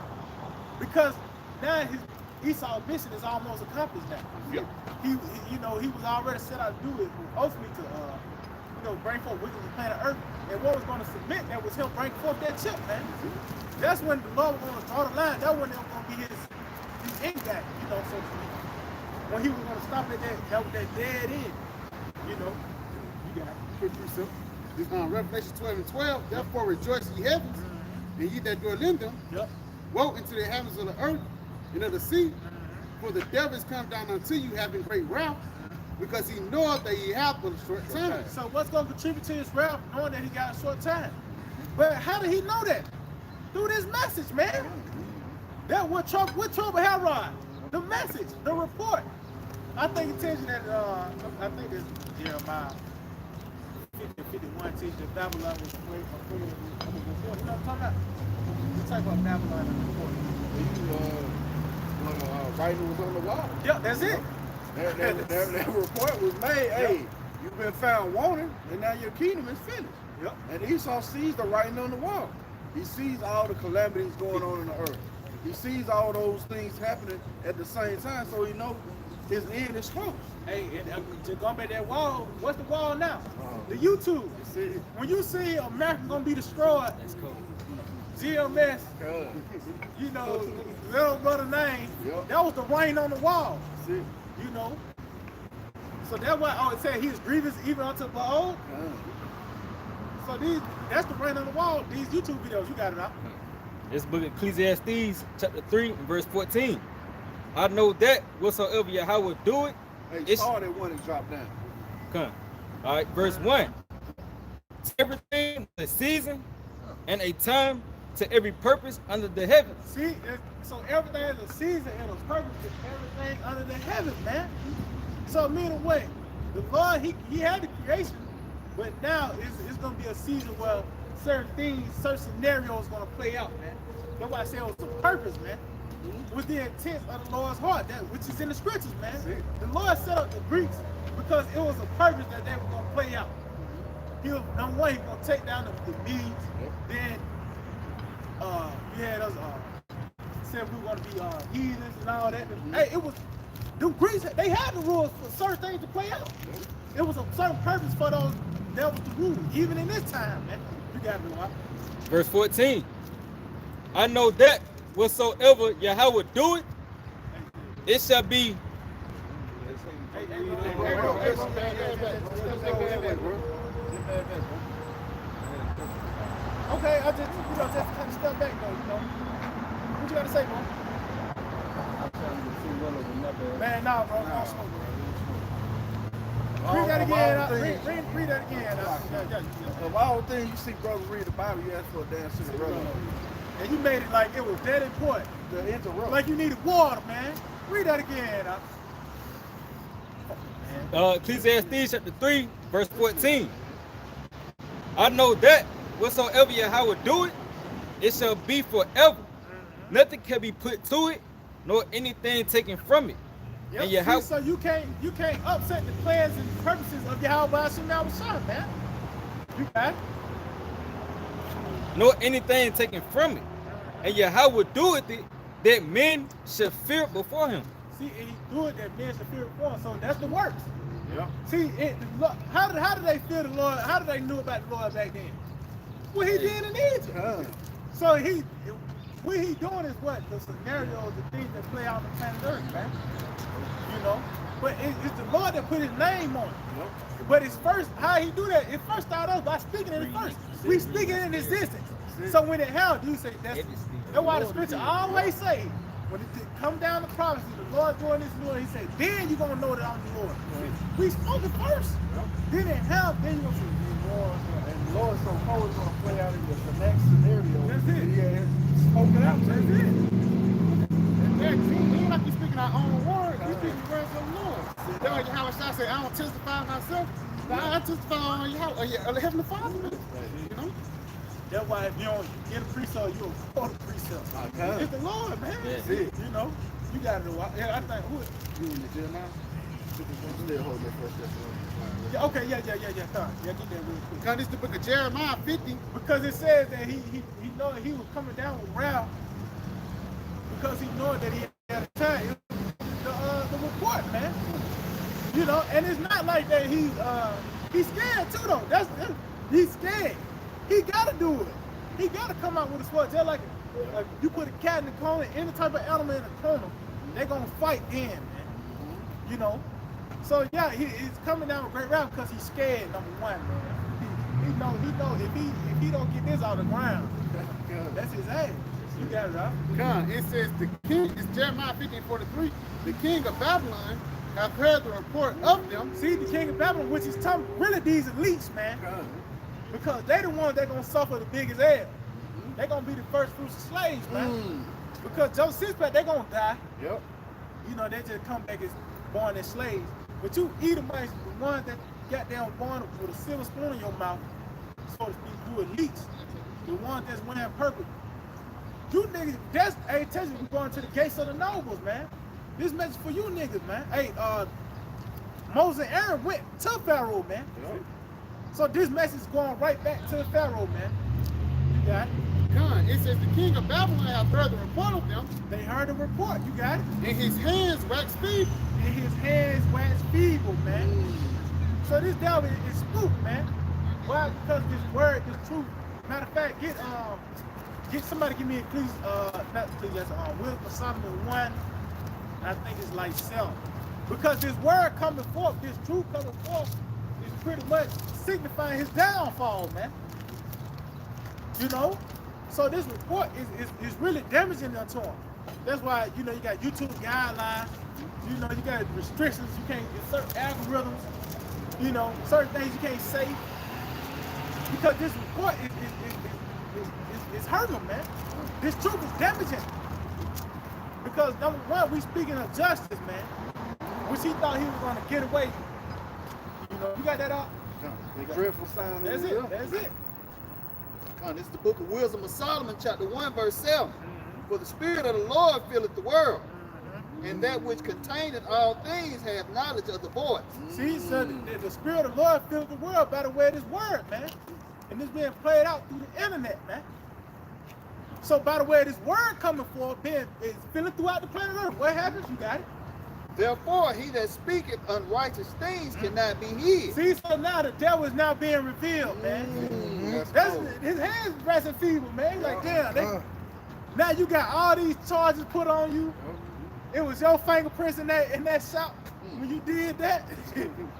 Because now Esau's mission is almost accomplished now. Yeah. He was already set out to do it, ultimately to bring forth wickedness on planet Earth. And what was going to submit that was him bring forth that chip, man. That's when the Lord was going to draw the line. That when it was going to be his end game, so to speak. When he was going to stop at that dead end, you got it. Quick precept. This Revelation 12 and 12. Therefore rejoice ye heavens, and ye that dwell in them. Yep. Woe into the heavens of the earth and of the sea, For the devil is come down unto you having great wrath, because he knoweth that he hath but a short time. So what's going to contribute to his wrath, knowing that he got a short time? But how did he know that? Through this message, man. That what trouble Herod? The message, the report. I think it tells you that, I think it's Jeremiah 50-51 teaches that Babylon was afraid of the report. You know what I'm talking about? We talk about Babylon in the report. When writing was on the wall. Yep, that's it. That report was made. Hey, you've been found wanted, and now your kingdom is finished. Yep. And Esau sees the writing on the wall. He sees all the calamities going on in the earth. He sees all those things happening at the same time, so he knows his end is close. Hey, and to go back that wall, what's the wall now? The YouTube. When you see America gonna be destroyed, that's cool. GMS, you know, little brother name, that was the writing on the wall. You know. So that's why it said he is grievous even unto the old. So that's the writing on the wall, these YouTube videos, you got it out. This book of Ecclesiastes, chapter 3, verse 14. I know that whatsoever Yahawah do it. Hey, start at one and drop down. Come. All right, verse 1. Everything a season and a time to every purpose under the heavens. See, so everything is a season and a purpose to everything under the heavens, man. So meaning what? The Lord, he had the creation, but now it's gonna be a season where certain things, certain scenarios gonna play out, man. That's why I say it was a purpose, man. With the intent of the Lord's heart, which is in the scriptures, man. The Lord set up the Greeks because it was a purpose that they were gonna play out. Number one, he was gonna take down the Medes. Then we had us said we were gonna be heathens and all that. Hey, it was the Greeks. They had the rules for certain things to play out. It was a certain purpose for those that was the rule, even in this time, man. You got to know why. Verse 14. I know that whatsoever Yahawah do it, it shall be. Okay, I just kind of step back though, you know. What you gotta say, bro? Man, nah, bro, don't smoke, bro. Read that again. Read that again. Of all things you see brothers read the Bible, you ask for a damn sister brother. And you made it like it was dead important. To interrupt. Like you needed water, man. Read that again. Ecclesiastes chapter 3, verse 14. I know that whatsoever Yahawah do it, it shall be forever. Nothing can be put to it, nor anything taken from it. Yep. And Yahawah, so you can't upset the plans and purposes of Yahawah Bahasham Yahawashi, man. You got it. nor anything taken from it. And Yahawah doeth it, that men should fear before him. See, and he do it that men should fear before him. So that's the works. Yeah. See, how did they fear the Lord? How did they know about the Lord back then? What he did in Egypt. So what he doing is what? The scenarios, the things that play out on the planet Earth, man. You know? But it's the Lord that put his name on it. Yep. But it's first, how he do that? It first started us by speaking it first. We speak it in existence. So when it happened, you say that's why the scripture always say, when it come down to prophecy, the Lord doing this, Lord, he said, then you're gonna know that I'm the Lord. We spoke it first. Then it happened, then you're gonna say, And the Lord so always going to play out in the next scenario. That's it. Yeah, spoken out. that's it. He ain't like you speaking our own word. We speaking the words of the Lord. That's why Yahawah say, I don't testify myself, but I testify on Yahawah, Heavenly Father. You know? That's why if you don't get a precept, you don't quote a precept. It's the Lord, man. That's it. You know? You gotta know. Yeah, I think You in the Jeremiah? Still holding that first yeah, okay, yeah. Sorry. Yeah, get that real quick. Because it's the book of Jeremiah 50. Because it says that he know he was coming down with wrath because he knew that he had a time. The report, man. You know, and it's not like that he's scared too though. He's scared. He gotta do it. He gotta come out with a sword. Just like you put a cat in the corner, any type of animal in the corner, they're gonna fight then, man. You know. So yeah, he's coming down with great wrath because he's scared. Number one, man. He know if he don't get this out of the ground, that's his ass. You got it, huh? God, it says the king, it's Jeremiah 15:43, the king of Babylon hath heard the report of them. See, the king of Babylon, which is talking really these elites, man. Because they the ones that gonna suffer the biggest L. They gonna be the first fruits of slaves, man. Because Joseph Sixpack, they gonna die. Yep. You know, they just come back as born as slaves. But you Edomites, the ones that got down born with a silver spoon in your mouth, so to speak, you elites. The ones that's wearing purple. You niggas, that's hey, tell you we going to the gates of the nobles, man. This message for you niggas, man. Hey, Moses and Aaron went to Pharaoh, man. Yep. So this message is going right back to the Pharaoh, man. You got it? God, it says the king of Babylon hath heard the report of them. They heard the report, you got it? And his hands waxed feeble. And his hands wax feeble, man. So this devil is spooked, man. Why? Because this word, this truth. Matter of fact, get somebody give me not Ecclesiastes, Wisdom of Solomon 1. I think it's like 7. Because this word coming forth, this truth coming forth, is pretty much signifying his downfall, man. You know? So this report is really damaging unto him. That's why, you know, you got YouTube guidelines, you know, you got restrictions, you can't get certain algorithms, you know, certain things you can't say. Because this report is hurting him, man. This truth is damaging. Because number one, we speaking of justice, man. Which he thought he was gonna get away. You know, you got that up? The dreadful sound. That's it, that's it. God, this is the book of Wisdom of Solomon, chapter 1, verse 7. For the Spirit of the Lord filleth the world, and that which containeth all things hath knowledge of the voice. See, so the Spirit of the Lord filled the world by the way of this word, man. And this being played out through the internet, man. So by the way of this word coming forth, is filling throughout the planet Earth. What happens? You got it. Therefore, he that speaketh unrighteous things cannot be hid. See, so now the devil is now being revealed, man. That's his hands resting feeble, man. He's like, damn, now you got all these charges put on you. It was your fingerprints in that shop when you did that.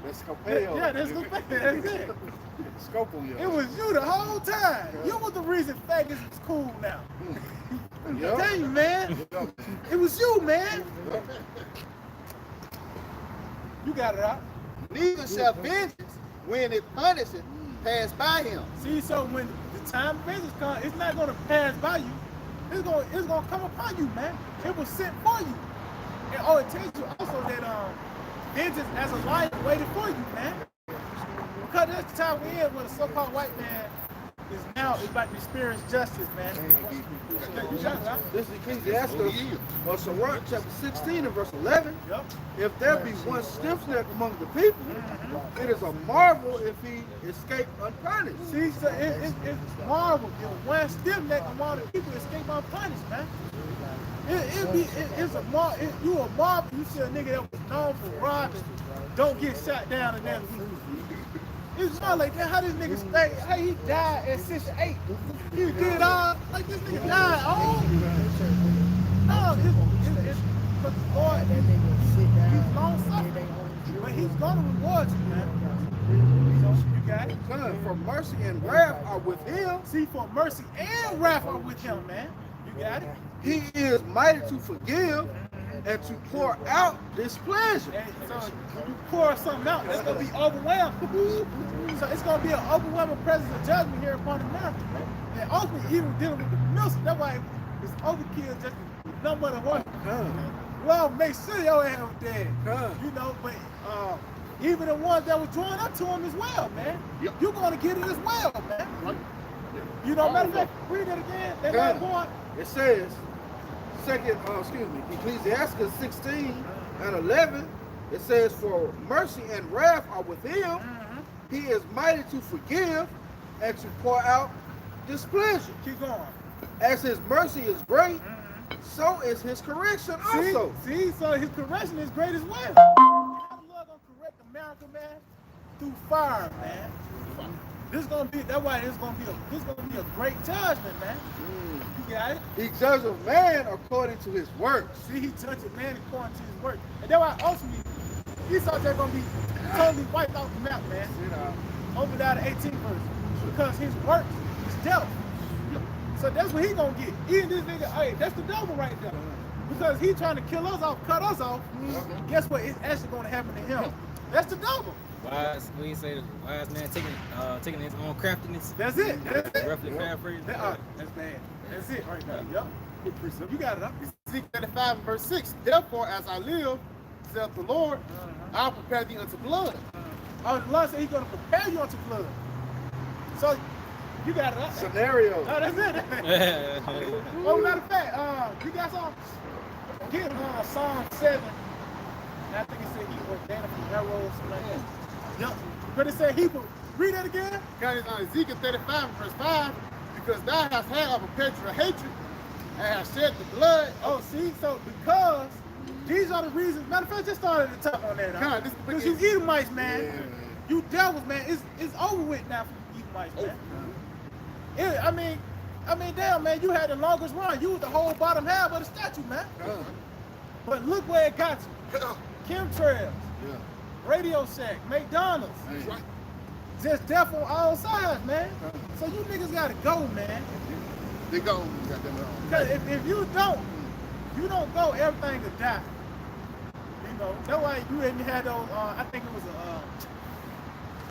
That's Scopeo. Yeah, that's Scopeo. That's it. Scopeo. It was you the whole time. You was the reason faggots is cool now. I tell you, man. It was you, man. You got it out. Neither shall vengeance, when it punisheth, pass by him. See, so when the time of vengeance comes, it's not going to pass by you. It's gonna come upon you, man. It was sent for you. And it tells you also that vengeance as a lion waited for you, man. Because that's the time we're in where the so-called white man is about to experience justice, man. This is Ecclesiastes, Sirach, chapter 16 and verse 11. Yep. If there be one stiff-necked among the people, it is a marvel if he escape unpunished. See, so it's marvel. If one stiff-necked among the people escape unpunished, man. It's a marvel. You a marvel. You see a nigga that was known for robbing, don't get shot down and then it's not like that. How this nigga stay? How he died at 68? He did all like this nigga died. Oh, no, it's but the Lord, he's long suffering, but he's gonna reward you, man. So you got it. Son, for mercy and wrath are with him. See, for mercy and wrath are with him, man. You got it. He is mighty to forgive and to pour out displeasure. And so when you pour something out, it's gonna be overwhelmed. So it's gonna be an overwhelming presence of judgment here upon America, man. And ultimately, even dealing with the mills, that's why it's overkill just the number of the horse. Well, make sure your ass was dead. You know, but even the ones that were joined up to him as well, man. You're gonna get it as well, man. You know, matter of fact, read it again. That last point. It says, Ecclesiastes 16 and 11, it says, for mercy and wrath are with him. He is mighty to forgive and to pour out displeasure. Keep going. As his mercy is great, so is his correction also. See, so his correction is great as well. You know the Lord gonna correct America, man, through fire, man. That's why this gonna be a great judgment, man. You got it? He judges man according to his works. See, he judges man according to his work. And that's why ultimately, Esau they're gonna be totally wiped off the map, man. Over down to 18th verse. Because his work is dealt. So that's what he gonna get. Even this nigga, hey, that's the devil right there. Because he trying to kill us off, cut us off. Guess what? It's actually gonna happen to him. That's the devil. Wise, what do you say? Wise man taking his own craftiness. That's it. That's it. Roughly paraphrase. That's bad. That's it right there. Yup. You got it up. Ezekiel 35 verse 6. Therefore, as I live, saith the Lord, I'll prepare thee unto blood. Oh, the Lord said he's gonna prepare you unto blood. So you got it up. Scenario. Oh, that's it. Oh, matter of fact, you got some? Get Psalm 7. And I think it said he ordained from arrows, something like that. Yup. But it said Hebrew. Read that again. God is on Ezekiel 35 verse 5. Because thou hast had a perpetual hatred and hast shed the blood. Oh, see, so because these are the reasons. Matter of fact, just started to talk on that. God, this Because you Edomites, man. You devils, man. It's over with now for you Edomites, man. I mean, damn, man. You had the longest run. You was the whole bottom half of the statue, man. But look where it got you. Chemtrails, Radio Shack, McDonald's. Just death on all sides, man. So you niggas gotta go, man. They go. Goddamn it. Because if you don't go, everything will die. You know, that's why you didn't have those, I think it was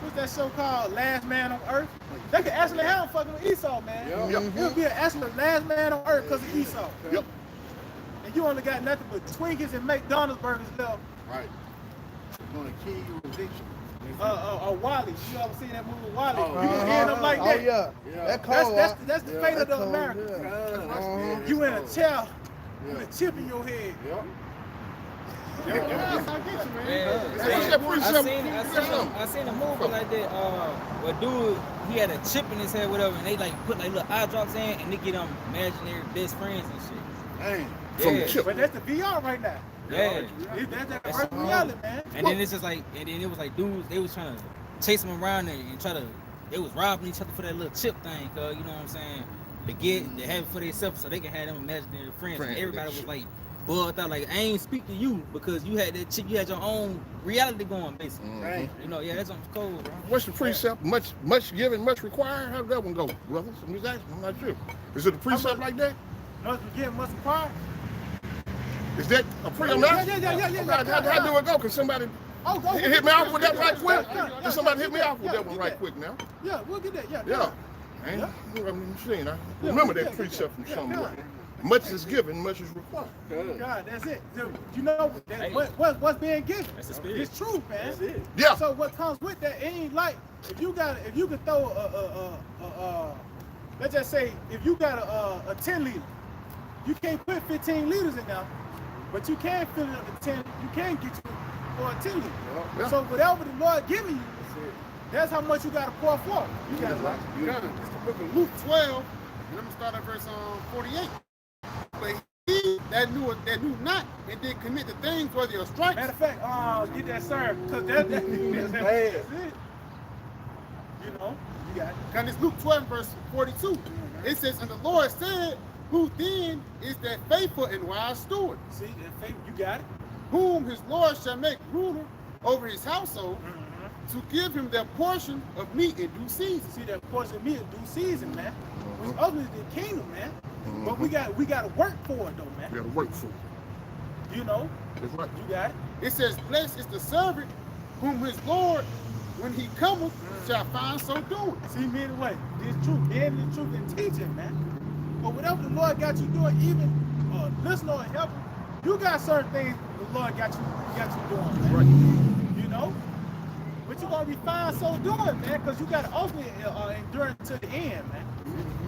what's that show called? Last Man on Earth? They could actually have fucking with Esau, man. It would be an actual last man on earth because of Esau. Yep. And you only got nothing but Twinkies and McDonald's burgers left. Right. Gonna kill you with addiction. Wally. You ever seen that movie Wally? Oh, You can end up like that. Oh, yeah. That's the fate of the America. You in a chair with a chip in your head. I seen a movie like that. Where dude, he had a chip in his head, whatever, and they like put like little eye drops in, and they get them imaginary best friends and shit. Dang. From the chip. But that's the VR right now. Yeah. That's the reality, man. And then it's just like, and then it was like dudes, they was trying to chase him around and try to, they was robbing each other for that little chip thing, cause you know what I'm saying, to have it for themselves so they can have them imaginary friends. And everybody was like bugged out, like I ain't speak to you because you had that chip, you had your own reality going, basically. Right. You know, yeah, that's something cold, bro. What's the precept? Much given, much required? How did that one go, brothers? I'm just asking. I'm not sure. Is it a precept like that? Must begin, must require. Is that a precept? How do it go? Can somebody hit me off with that right quick? Can somebody hit me off with that one right quick now? Yeah, we'll get that. Yeah. I remember that precept from somewhere. Much is given, much is required. God, that's it. You know what's being given. That's the spirit. It's true, man. That's it. Yeah. So what comes with that ain't like if you can throw let's just say if you got a 10 liter, you can't put 15 liters in there, but you can fill it up to 10. You can get you for a 10 liter. Yeah. So whatever the Lord giving you, that's how much you got to pour forth. You got to. It's the book of Luke 12, and I'm gonna start at verse 48. But he that knew not and did commit the things worthy of stripes. Matter of fact, get that served, because that's it. You know, you got it. And it's Luke 12, verse 42. It says, and the Lord said, who then is that faithful and wise steward? See, that faith, you got it. Whom his Lord shall make ruler over his household, to give him their portion of meat in due season. See, that portion of meat in due season, man. Which ultimately is the kingdom, man. But we got to work for it, though, man. We got to work for it. You know, That's right. you got it. It says, blessed is the servant whom his Lord, when he cometh, shall find so doing. See, me in the way. This truth, being the truth and teaching, man. But whatever the Lord got you doing, even listening or helping, you got certain things the Lord got you doing, man. Right. You know? But you're going to be fine so doing, man, because you got to ultimately endure to the end, man.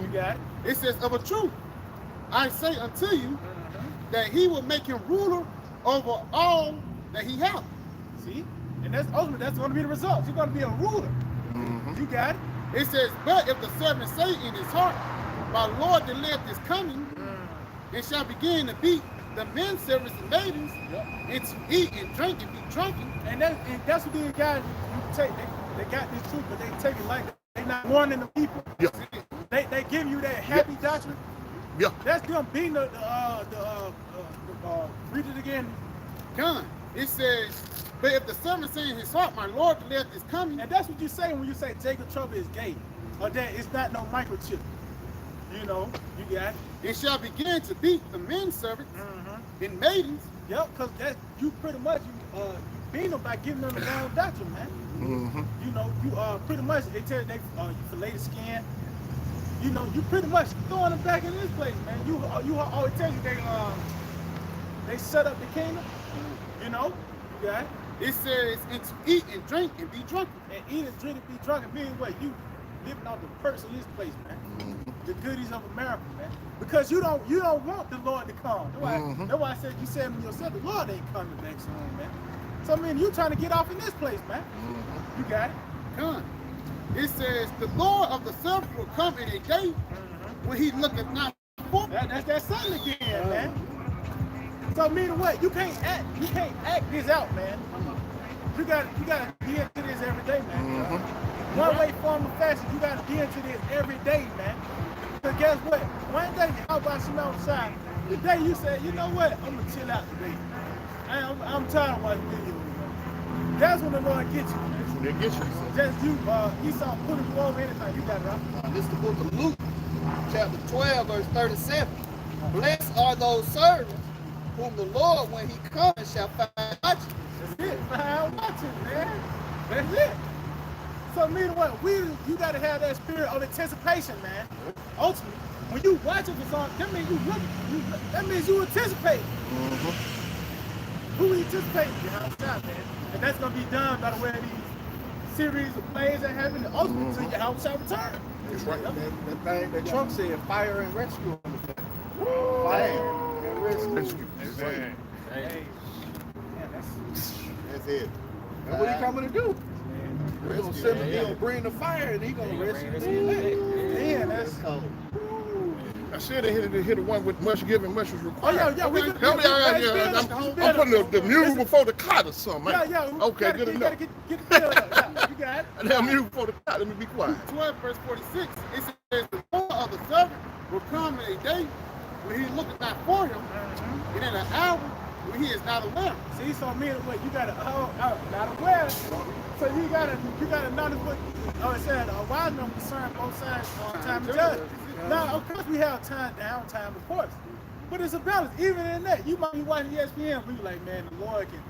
You got it. It says, of a truth, I say unto you, that he will make him ruler over all that he hath. See? And that's ultimately, that's going to be the result. You're going to be a ruler. You got it. It says, but if the servant say in his heart, my Lord delayeth his coming, and shall begin to beat the men servants and maidens, and to eat and drink and be drunken. And that's what these guys you take. They got this truth, but they take it like they not warning the people. Yeah. They give you that happy doctrine. Yeah. That's them beating read it again. Done. It says, but if the servant say in his heart, my Lord delayeth his coming. And that's what you say when you say Jacob trouble is gay, or that it's not no microchip. You know, you got it. And shall begin to beat the men servants and maidens. Yep, because that you pretty much you beat them by giving them the wrong doctrine, man. You know, you pretty much they tell you they you fillet the skin. You know, you pretty much throwing them back in this place, man. You always tell you they set up the kingdom. You know, you got it. It says, and to eat and drink and be drunk. And eat and drink and be drunk. Meaning what? You living off the perks of this place, man. The goodies of America, man. Because you don't want the Lord to come. That's why I said you said to yourself, the Lord ain't coming back soon, man. So I mean, you trying to get off in this place, man. You got it. Come. It says, the Lord of the servant will come in a day when he looketh not for. That's that sun again, man. So meaning what? You can't act this out, man. You gotta get into this every day, man. One way, form, or fashion, you gotta get into this every day, man. Because guess what? One day, how about some outside? The day you say, you know what? I'm gonna chill out today. I'm tired of watching videos, man. That's when the Lord gets you, man. That's when they get you. Just you, Esau putting you over anything. You got it, right? This is the book of Luke, chapter 12, verse 37. Blessed are those servants whom the Lord, when he comes, shall find watching. That's it. Find watching, man. That's it. So meaning what? You gotta have that spirit of anticipation, man. Ultimately, when you watching for something, that means you looking. That means you anticipate. Who anticipating? Yahawah, man. And that's gonna be done by the way of these series of plays that happen. Ultimately, to Yahawah return. That's right. That thing that Trump said, fire and rescue. Fire and rescue. That's right. Hey. That's it. That's what he coming to do. We're gonna send him, he gonna bring the fire and he gonna rescue the Man, that's cold. I said they hit the one with much given, much was required. yeah. We I'm putting the mule before the cot or something. Okay, good enough. Get the bill up. Yeah, you got it. And that mule before the cot, let me be quiet. 12 verse 46, it says, the Lord of the servant will come in a day when he looketh not for him, and in an hour when he is not aware. See, so meaning what? You gotta not aware. So you gotta notice what it said. A wise man concern both sides on time to judge. Now, of course, we have downtime, of course, but it's a balance. Even in that, you might be watching ESPN, but you like, man, the Lord can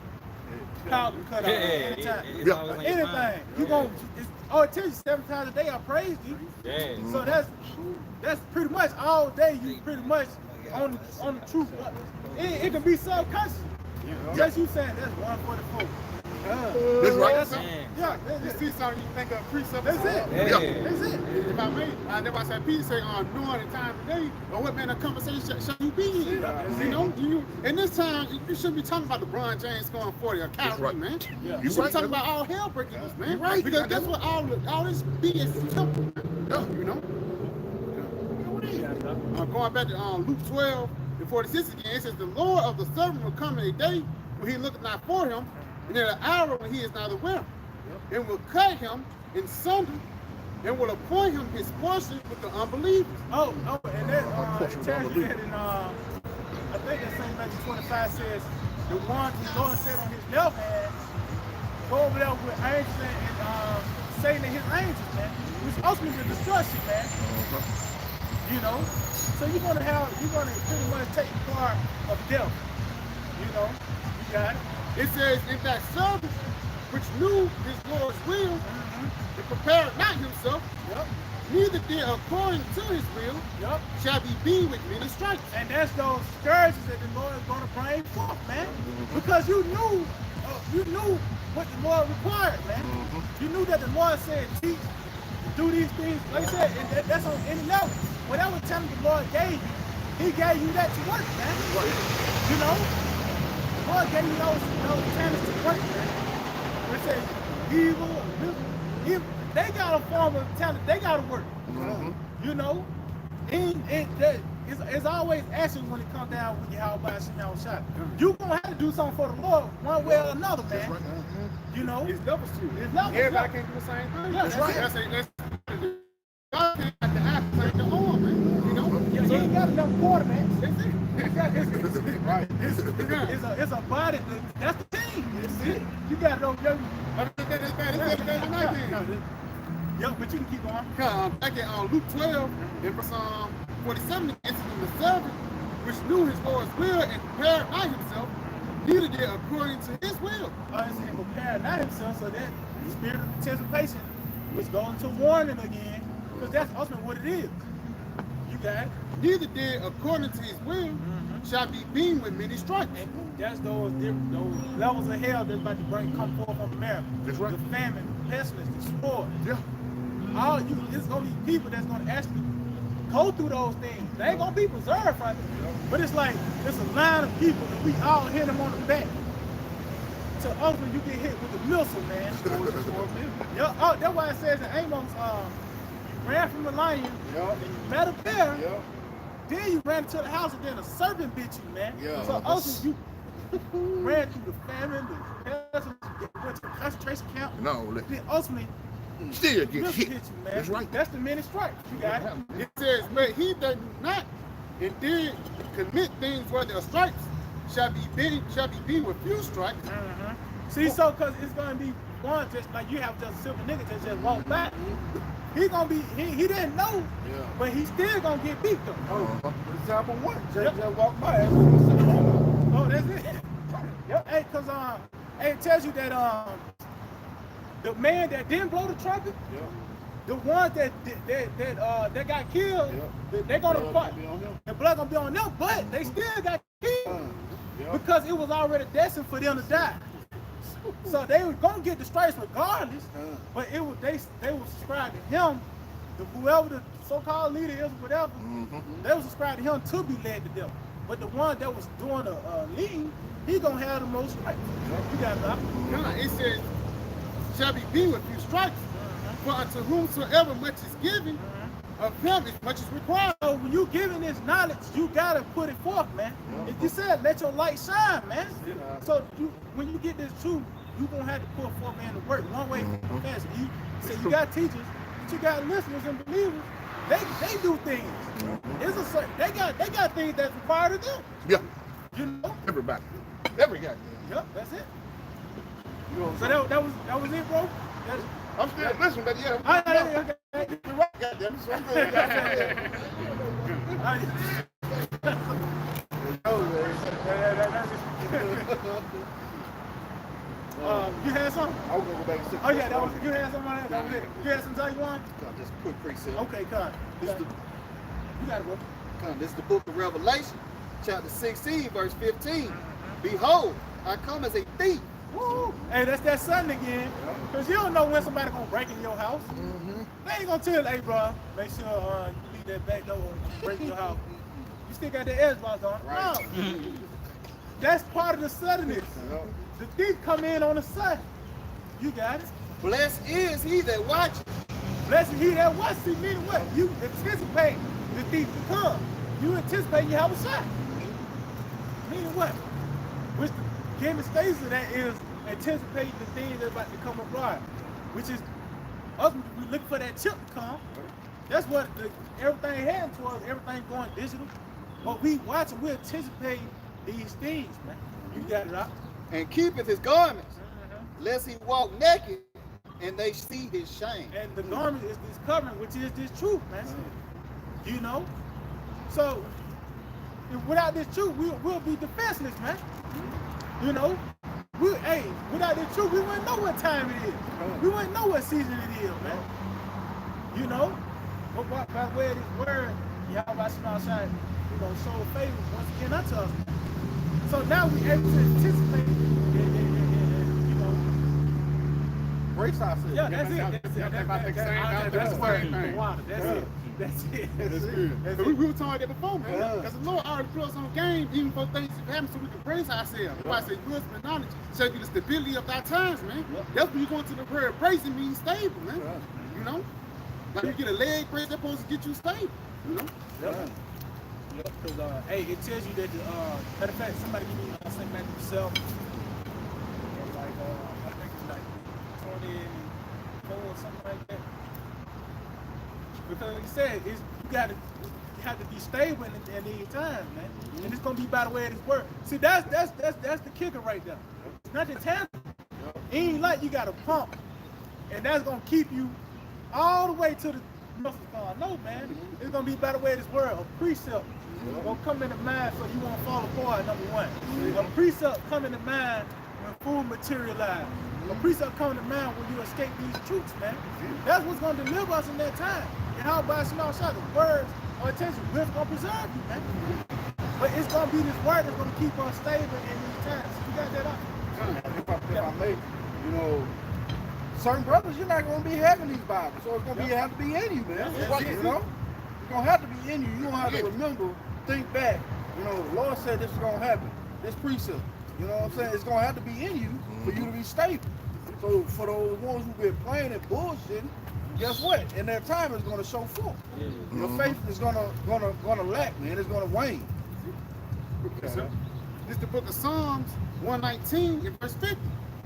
cut out anytime. Anything. You gonna? It tells you 7 times a day I praise you. So that's pretty much all day. You pretty much on the truth. It can be subconscious. Just you saying that's 144. That's right. You see something, you think of precept. That's it. That's it. If I may, that's why I said Peter say knowing the time of day, or what man of conversation shall you be in? You know, and this time you shouldn't be talking about LeBron James scoring 40 or Kyrie, man. You should be talking about all hell breaking loose, man. Right. Because that's what all this BS is simple. You know. Going back to Luke 12 and 46 again, it says the Lord of the servant will come in a day when he looketh not for him, and in an hour when he is not aware, and will cut him in sunder, and will appoint him his portion with the unbelievers. And that tells you that in I think that same Matthew 25 says the one the Lord said on his left hand, go over there with angels and Satan and his angels, man, which ultimately is destruction, man. You know, so you're gonna pretty much take part of death. You know, you got it. It says, if that servant which knew his Lord's will and prepared not himself, neither did according to his will, shall be beat with many stripes. And that's those scourges that the Lord is going to bring forth, man. Because you knew what the Lord required, man. You knew that the Lord said, teach, do these things. Like I said, and that's on any level. Whatever time the Lord gave you, he gave you that to work, man. You know? The Lord gave you those talents to work, man. When it says evil, they got a form of talent, they got to work. You know? It's always action when it comes down with Yahawah Bahasham Yahawashi. You're going to have to do something for the Lord one way or another, man. You know? It's levels too. Everybody can't do the same thing. That's right. God can't have to act like the arm, man. You know? So you got enough quarterbacks. That's it. It's a body. That's the team. That's it. You got no. But you can keep going. Back in Luke 12, in verse 47, instituting the Sabbath, which knew his Lord's will and prepared not himself, neither did according to his will. And prepared not himself, so that the spirit of anticipation was going to warning again, because that's ultimately what it is. You got it? Neither did according to his will shall be beaten with many stripes. And that's those levels of hell that's about to come forth on America. That's right. The famine, the pestilence, the sword. Yeah. It's gonna be people that's gonna actually go through those things. They ain't gonna be preserved from it. But it's like it's a line of people and we all hit them on the back. So ultimately you get hit with the missile, man. Yeah, oh, that's why it says in Amos, you ran from the lion, and you met a bear, then you ran into the house and then a serpent bit you, man. Yeah. So ultimately you ran through the famine, the pestilence, you went to the concentration camp. No, Then ultimately still get missile hit. hit you, man. That's right. That's the many stripes. You got it. It says, but he that do not and did commit things where there are stripes shall be beaten with few stripes. See, so because it's gonna be one just like you have just a simple nigga that just walk by. He gonna be he didn't know, but he still gonna get beat though. For example, one. Just walk by. Oh, that's it. Yep. Hey, cause it tells you that the man that didn't blow the trumpet, the ones that got killed, they're gonna fight. The blood gonna be on them, but they still got killed because it was already destined for them to die. So they were gonna get the stripes regardless, but it was they were subscribed to him, whoever the so-called leader is, whatever. They were subscribed to him to be led to them. But the one that was doing the leading, he gonna have the most stripes. You got it. It says, shall be beaten with few stripes. For unto whomsoever much is given, of him as much is required. So when you giving this knowledge, you gotta put it forth, man. If you said let your light shine, man. So when you get this truth, you gonna have to put forth man to work one way fast. You got teachers, but you got listeners and believers. They do things. They got things that's required of them. Yeah. You know. Everybody. Every guy. Yep, that's it. So that was it, bro. I'm still listening, but yeah. Okay. You're right, goddamn. So I'm good. You had something? I was gonna go back and sit. Oh yeah, you had something on that was it. You had something you want? Just a quick precept. Okay, come. You got it, bro. This is the book of Revelation, chapter 16, verse 15. Behold, I come as a thief. Woo! Hey, that's that Sunday again. Because you don't know when somebody gonna break in your house. They ain't gonna tell, hey bro, make sure you leave that back door and break your house. You still got the Xbox on. Right. No. That's part of the suddenness. The thief come in on the sudden. You got it. Blessed is he that watches. Blessed is he that watches. See, meaning what? You anticipate the thief to come. You anticipate you have a shot. Meaning what? Which the game stages of that is anticipating the things that's about to come abroad. Which is ultimately we look for that chip to come. That's what everything heading towards, everything going digital. But we watching, we anticipate these things, man. You got it out. And keepeth his garments, lest he walk naked, and they see his shame. And the garment is this covering, which is this truth, man. You know? So, without this truth, we'll be defenseless, man. You know? Without this truth, we wouldn't know what time it is. We wouldn't know what season it is, man. You know? But by way of this word, Yahawah Bahasham Yahawashi, show favor once again unto us. So now we able to anticipate Brace ourselves. Yeah, that's it. That's the word. Water. That's it. That's it. We were talking about that before, man. Because the Lord already put us on game even before things happen so we can praise ourselves. Why I say wisdom and knowledge show you the stability of our times, man. That's when you go into the prayer of praising means stable, man. You know? Like you get a leg praise, that's supposed to get you stable. You know? Because it tells you that matter of fact, somebody give me St. Matthew himself. Like I think it's like 24 or something like that. Because like you said, you have to be stable in these times, man. And it's gonna be by the way of this word. See, that's the kicker right there. It's nothing tangible. It ain't like you got a pump, and that's gonna keep you all the way to muscles gone. No, man. It's gonna be by the way of this world. A precept gonna come into mind so you won't fall apart, number one. A precept come into mind when food materializes. A precept come into mind when you escape these truths, man. That's what's gonna deliver us in that time. Yahawah Bahasham Yahawashi, the words of attention, we're gonna preserve you, man. But it's gonna be this word that's gonna keep us stable in these times. You got that up? If I may, you know, certain brothers, you're not going to be having these Bibles, so it's going to have to be in you, man. You know, it's going to have to be in you. You're going to have to remember, think back. You know, the Lord said this is going to happen. This precept. You know what I'm saying? It's going to have to be in you for you to be stable. So for those ones who've been playing and bullshitting, guess what? In their time, it's going to show forth. Your faith is going to lack, man. It's going to wane. This is the book of Psalms 119 and verse 50.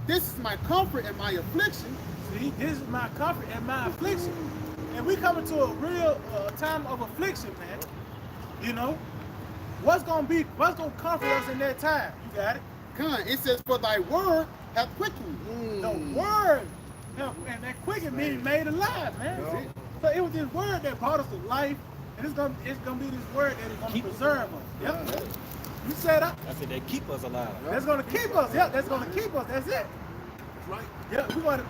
This is my comfort and my affliction. See, this is my comfort and my affliction. And we come into a real time of affliction, man. You know, what's gonna comfort us in that time? You got it? It says, for thy word hath quickened me. The word, and that quicken means made alive, man. Yeah. So it was this word that brought us to life, and it's gonna be this word that is gonna preserve us. Yep. Yeah. You said that? I said they keep us alive. That's gonna keep us. Yeah, that's gonna keep us. That's it. Right. Yeah, we was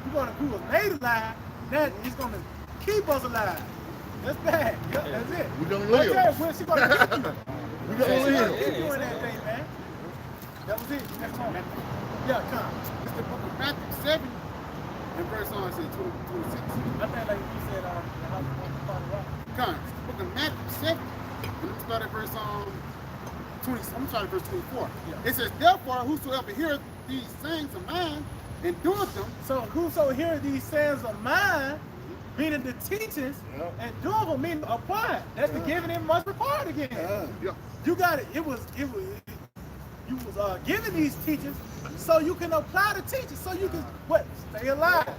made alive. That is gonna keep us alive. That's bad. Yeah, that's it. We're gonna live. That's when she gonna keep you. We're gonna live. Keep doing that thing, man. That was it. That's all. Yeah, come. It's the book of Matthew 7 and verse 26. I think like you said, the house on the rock. It's the book of Matthew 7. And let's start at verse 20. I'm sorry, verse 24. Yeah. It says, therefore, whosoever heareth these sayings of mine and doeth them. So whoso hear these sayings of mine, meaning the teachings, and doing them, meaning apply. That's the giving him must required again. Yeah. You got it. You was giving these teachings so you can apply the teachings, so you can stay alive.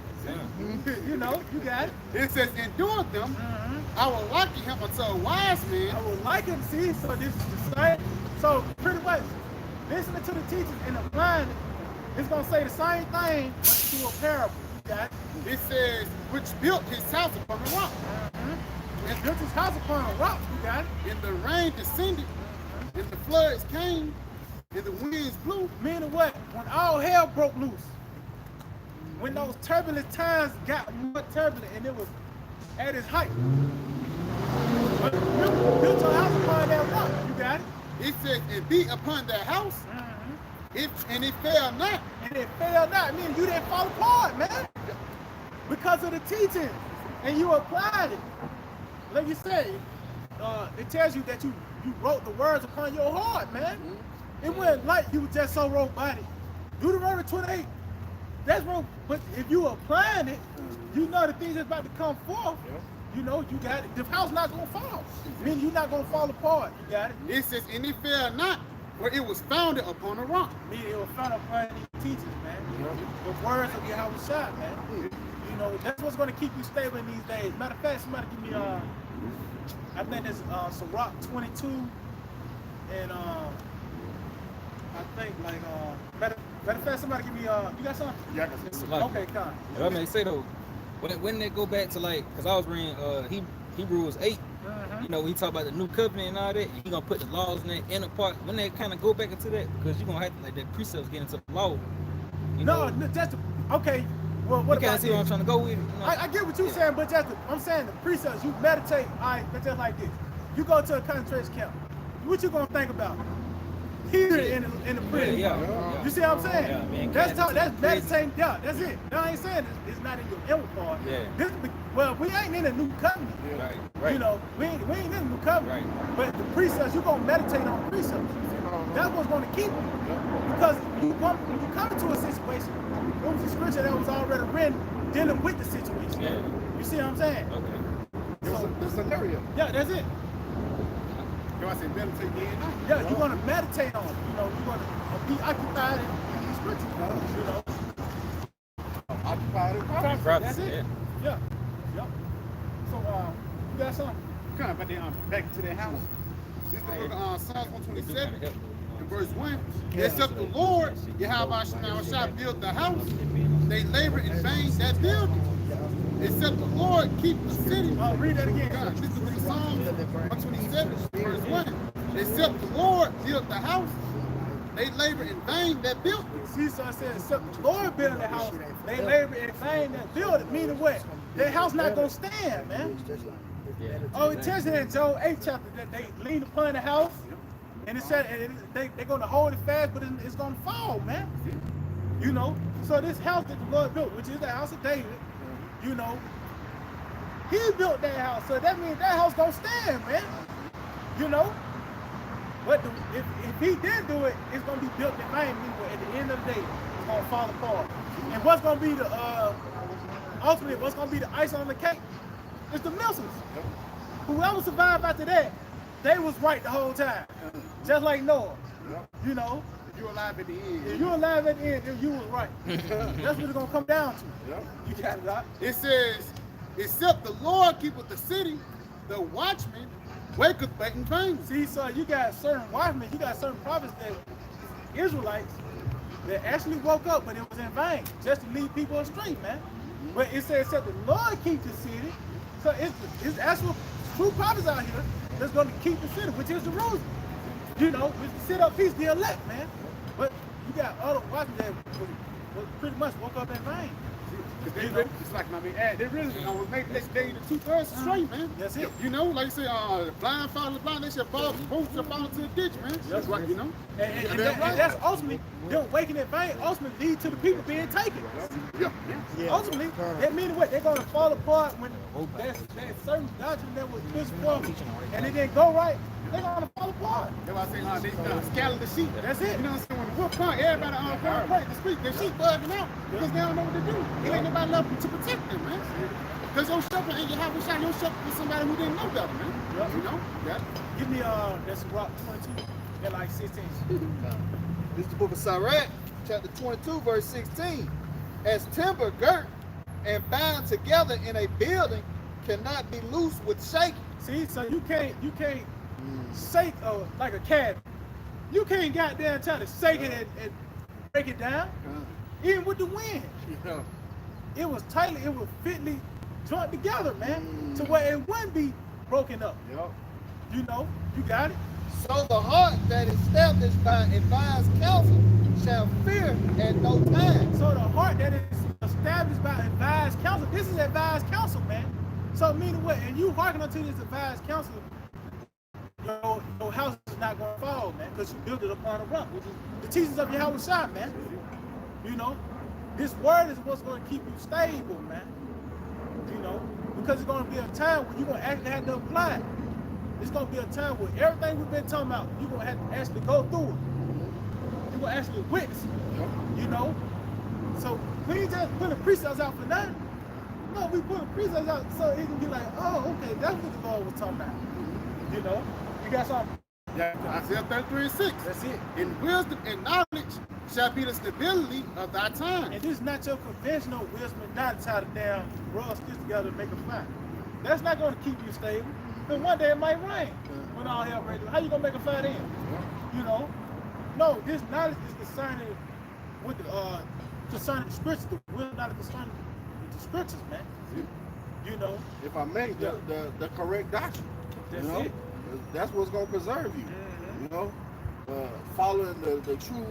You know, you got it. It says, and doeth them, I will liken him unto a wise man. I would like him, see, so this is the same. So pretty much, listening to the teachings and applying it, it's gonna say the same thing, but through a parable. You got it? It says, which built his house upon a rock. And built his house upon a rock. You got it? And the rain descended, and the floods came, and the winds blew. Meaning what? When all hell broke loose, when those turbulent times got more turbulent, and it was at its height. But built your house upon that rock. You got it? It says, and beat upon their house, and it fell not. And it fell not, meaning you didn't fall apart, man. Because of the teaching. And you applied it. Like you say, it tells you that you wrote the words upon your heart, man. It wasn't like you were just so robotic. Deuteronomy 28, that's wrong. But if you applying it, you know the things that's about to come forth. You know, you got it. The house not gonna fall. Meaning you're not gonna fall apart. You got it. It says, and it fell not, for it was founded upon a rock. Meaning it was founded upon these teachings, man. The words of Yahawah, man. You know, that's what's gonna keep you stable in these days. Matter of fact, somebody give me I think it's Sirach 22 and I think like matter of fact, somebody give me you got something? Yeah, I can see. Okay, come. I may say though, when they go back to like, cause I was reading Hebrews 8, you know, he talk about the new covenant and all that, he gonna put the laws in that inner part. When they kind of go back into that, because you gonna have to like that precepts get into the law. No, that's okay. Well, what you about can't see what I'm trying to go with. You know? I get what you're saying, but I'm saying the precepts. You meditate. All right, but just like this, you go to a concentration camp. What you gonna think about? Here in the prison. Yeah. You see what I'm saying? Yeah, man, that's meditating. Yeah, that's it. No, I ain't saying it's not in your inward part. Yeah. Well, we ain't in a new covenant. Right. You know, we ain't in a new covenant. Right. But the precepts, you gonna meditate on precepts. That's what's gonna keep you. Because when you come into a situation, it was a scripture that was already written dealing with the situation. Yeah. You see what I'm saying? Okay. So, The scenario. yeah, that's it. You know, I said meditate day and night. Yeah, you're gonna meditate on it. You know, you're gonna be occupied in these scriptures. You know, Occupied in property. that's it. Yeah. Yep. So, you got something? But then back to their house. This is the book of Psalms 127 and verse 1. Except the Lord, Yahawah Bahasham Yahawashi, build the house, they labor in vain that build it. except the Lord keep the city. I'll read that again. God, this is the book of Psalms 127, verse 1. Except the Lord built the house, they labor in vain that built it. See, so I said, except the Lord built the house, they labor in vain that build it. Meaning what? That house not gonna stand, man. Oh, it tells you in Job 8 chapter that they lean upon the house, and it said they're gonna hold it fast, but it's gonna fall, man. You know. So this house that the Lord built, which is the house of David, you know, he built that house. So that means that house gonna stand, man. You know. But if he did do it, it's gonna be built in vain. Meanwhile, at the end of the day, it's gonna fall apart. And what's gonna be the ultimately, what's gonna be the icing on the cake? It's the missiles. Whoever survived after that, they was right the whole time. Just like Noah. You know. If you're alive at the end. If you're alive at the end, then you was right. That's what it's gonna come down to. You got it right. It says, except the Lord keepeth the city, the watchman waketh but in vain. See, so you got certain watchmen, you got certain prophets that Israelites that actually woke up, but it was in vain, just to lead people astray, man. But it says, except the Lord keep the city. So it's actual true prophets out here that's going to keep the city, which is Jerusalem. You know, which the city of peace, the elect, man. But you got other watchmen that was pretty much woke up in vain. They really, it's like, I mean, they really make this day the 2/3 straight, man. That's it. You know, like you say, blind follow the blind, they should fall, both should fall into the ditch, man. That's right, you know. And that's ultimately, them waking in vain, ultimately lead to the people being taken. Yeah. Ultimately, that means what? They're going to fall apart when that certain doctrine that was pushed forward and it didn't go right. They're going to fall apart. That's why I say, they scatter the sheep. That's it. You know what I'm saying? When the wolf come, everybody going right the street. The sheep bugging out because they don't know what to do. It ain't nobody left to protect them, man. Because your shepherd ain't your shepherd was somebody who didn't know better, man. You know? Yeah. Give me that's Rock 22. They're like 16. This is the book of Sirach, chapter 22, verse 16. As timber girt and bound together in a building cannot be loose with shaking. See, so you can't shake like a cat. You can't goddamn try to shake it and break it down. Even with the wind. It was tightly, it was fitly joined together, man, to where it wouldn't be broken up. You know, you got it. So the heart that is established by advised counsel shall fear at no time. So the heart that is established by advised counsel, this is advised counsel, man. So meaning what? And you hearken unto this advised counsel, your house is not going to fall, man, because you built it upon a rock, which is the teachings of Yahawah, man. You know, this word is what's going to keep you stable, man. You know, because it's going to be a time when you're going to actually have to apply it. It's going to be a time where everything we've been talking about, you're going to have to actually go through it. You're going to actually witness it, you know. So we ain't just putting precepts out for nothing. No, we put precepts out so it can be like, oh, okay, that's what the Lord was talking about. You know, you got something? Yeah, Isaiah 33:6. That's it. In wisdom and knowledge shall be the stability of thy time. And this is not your conventional wisdom and knowledge how to damn rub sticks together and make a fire. That's not going to keep you stable. Because one day it might rain when all hell breaks loose. How you going to make a fire then? You know? No, this knowledge is concerning with the concerning the scriptures, the wisdom knowledge concerning the scriptures, man. You know? If I may, the correct doctrine. That's it. That's what's going to preserve you. You know? Following the true,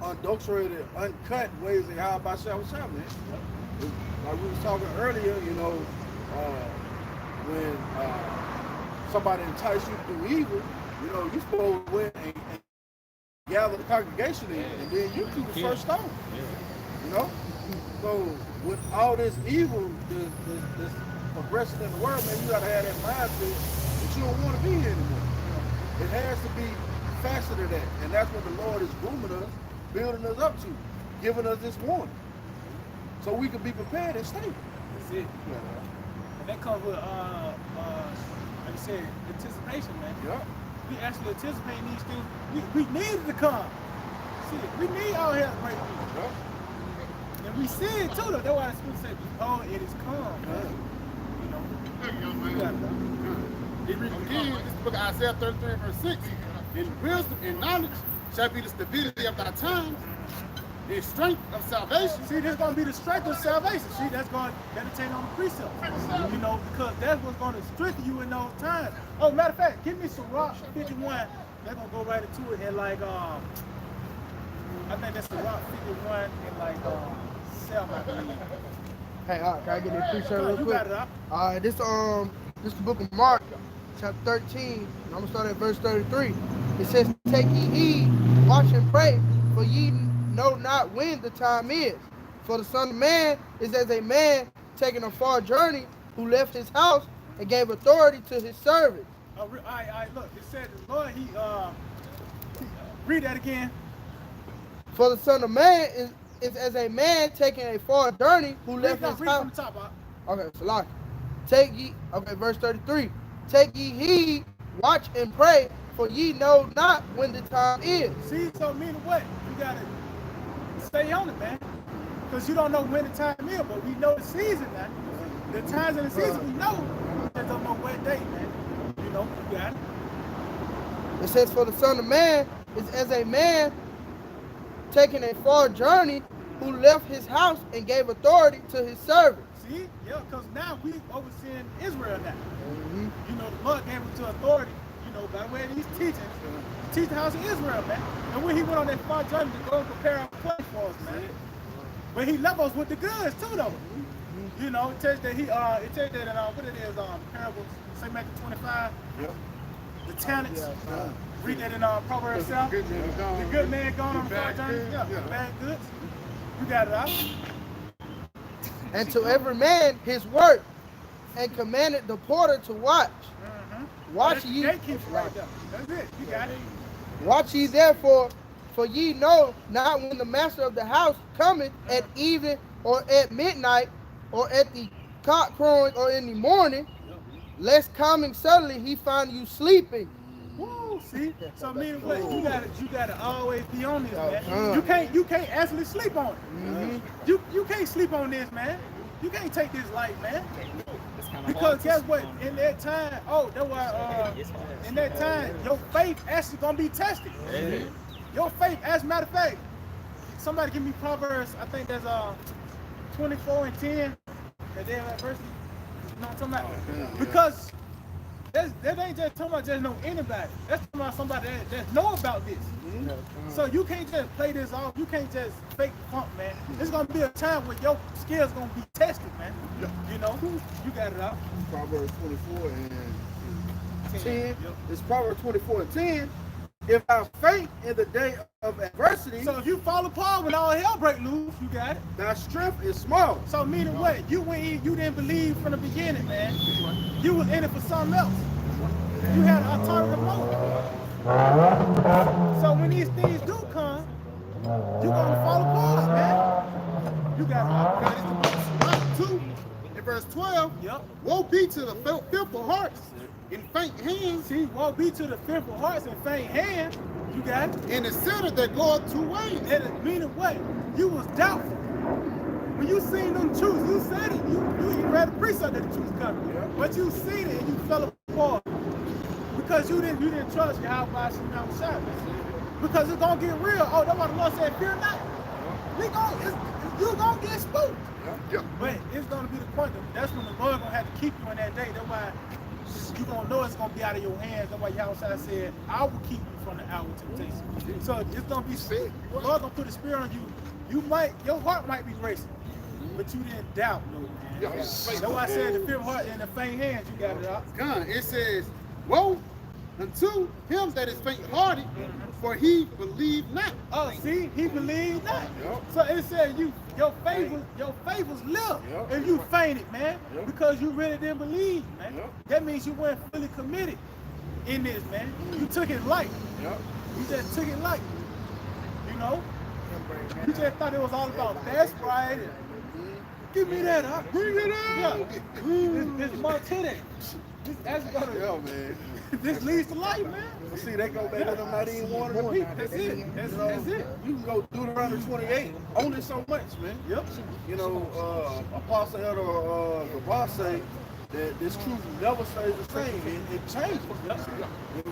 unadulterated, uncut ways of Yahawah Bahasham Yahawashi, man. Like we was talking earlier, you know, when somebody entices you to do evil, you know, you're supposed to win and gather the congregation in, and then you do the first stone. You know? So with all this evil, this progression in the world, man, you gotta have that mindset that you don't want to be here anymore. It has to be faster than that. And that's what the Lord is grooming us, building us up to, giving us this warning. So we can be prepared and stable. That's it. And that comes with like you said, anticipation, man. We actually anticipate these things. We need it to come. See, we need all hell to break loose. And we see it too, though. That's why the scripture said, oh, it is come, man. You know? You got it, though. It reads again, this is the book of Isaiah 33:6. In wisdom and knowledge shall be the stability of thy times. the strength of salvation. See, this is going to be the strength of salvation. See, that's going to meditate on the precepts. You know, because that's what's going to strengthen you in those times. Oh, matter of fact, give me Sirach 51. They're going to go right into it and like, I think that's Sirach 51 and like 7, I believe. Hey, all right, can I get this precept real You quick? got it up. All right, this is the book of Mark, chapter 13. I'm gonna start at verse 33. It says, "Take ye heed, watch and pray, for ye know not when the time is. For the Son of Man is as a man taking a far journey, who left his house and gave authority to his servants." All right, look, it said the Lord, read that again. For the Son of Man is as a man taking a far journey, who left his Read house. from the top, Bob. Okay, so like, take ye, okay, verse 33. "Take ye heed, watch and pray, for ye know not when the time is." See, so meaning what? You gotta stay on it, man. Because you don't know when the time is, but we know the season now. The times in the season we know. Just don't know what day, man. You know, you got it. It says, "For the Son of Man is as a man taking a far journey, who left his house and gave authority to his servants." See? Yeah, because now we overseeing Israel now. You know, the Lord gave him to authority, you know, by the way of these teachings, to teach the house of Israel, man. And when he went on that far journey to go and prepare our place for us, man. But he left us with the goods too, though. You know, it tells that he, it tells that in, what it is, parables, say Matthew 25. Yep. The talents. Read that in Proverbs 7. The good man going on the far journey. Yeah, bad goods. You got it out. "And to every man his work, and commanded the porter to watch. Watch ye, Gatekeeper right there. That's it. You got it. watch ye therefore, for ye know not when the master of the house cometh, at evening, or at midnight, or at the cock crowing, or in the morning, lest coming suddenly he find you sleeping." Woo, see? So meaning what? You gotta always be on this, man. You can't actually sleep on it. You can't sleep on this, man. You can't take this light, man. Because guess what? In that time, in that time, your faith actually gonna be tested. Your faith, as a matter of fact, somebody give me Proverbs, I think that's 24 and 10. That damn verse. You know what I'm talking about? Because that ain't just talking about just know anybody. That's talking about somebody that know about this. So you can't just play this off. You can't just fake the funk, man. It's gonna be a time where your skills gonna be tested, man. You know, you got it out. Proverbs 24 and 10. It's Proverbs 24 and 10. "If I faint in the day of adversity, So if you fall apart when all hell break loose, you got it. thy strength is small." So meaning what? You didn't believe from the beginning, man. You was in it for something else. You had an alternative motive. So when these things do come, you gonna fall apart, man. You got it. It's the book of Sirach 2 in verse 12. Yep. Woe be to the fearful hearts and faint hands, See, woe be to the fearful hearts and faint hands. You got it. and the sinner that goeth two ways. And it meaning what? You was doubtful. When you seen them truths, you said it. You read the precept that the truth coming. But you seen it and you fell apart. Because you didn't trust Yahawah Bahasham Yahawashi. Because it's gonna get real. Oh, that's why the Lord said, "Fear not." You gonna get spooked. But it's gonna be the point. That's when the Lord gonna have to keep you in that day. That's why you gonna know it's gonna be out of your hands. That's why Yahawah said, "I will keep you from the hour of temptation." So it's gonna be spirit. The Lord gonna put a spirit on you. Your heart might be racing, but you didn't doubt, no, man. That's why I said the fearful heart and the faint hands. You got it out. It says, woe unto him that is faint-hearted, for he believed not. Oh, see, he believed not. So it said your faith was little if you fainted, man, because you really didn't believe, man. That means you weren't fully committed in this, man. You took it light. You just took it light. You know? You just thought it was all about that's right. Give me that, huh? Bring it up. Yeah. This more to that. This leads to life, man. See, they go back to them not even wanting to be. That's it. That's it. You can go through the 128, only so much, man. Yep. You know, Apostle Elder the boss say that this truth never stays the same. It changes.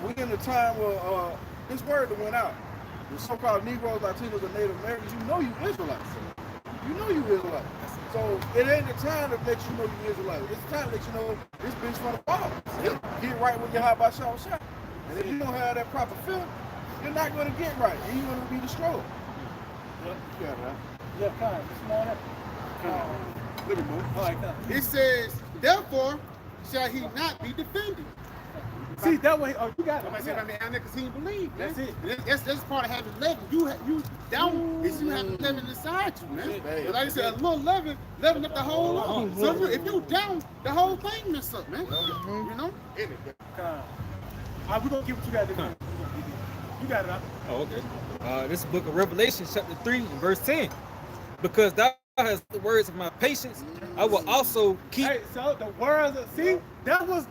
We in the time where this word that went out. the so-called Negroes, Latinos, and Native Americans, you know you Israelites. You know you Israelites. So it ain't the time to let you know you Israelites. It's the time to let you know this bitch from the ball. Get right with Yahawah Bahasham Yahawashi. And if you don't have that proper feeling, you're not going to get right. And you're going to be destroyed. Yep. You got it, right? Yeah, kind of. Come on up. Let me move. All right, come. It says, therefore shall he not be defended. See, that way, oh, you got it. Somebody said about me down there because he didn't believe. That's it. That's part of having leaven. You down is you have leaven inside you, man. But like I said, a little leaven up the whole lump. So if you down, the whole thing mess up, man. You know? We're going to give what you got to do. You got it, huh? Oh, okay. This is the book of Revelation, chapter 3, and verse 10. Because thou hast the words of my patience, I will also keep. Hey, so the words of, see, that's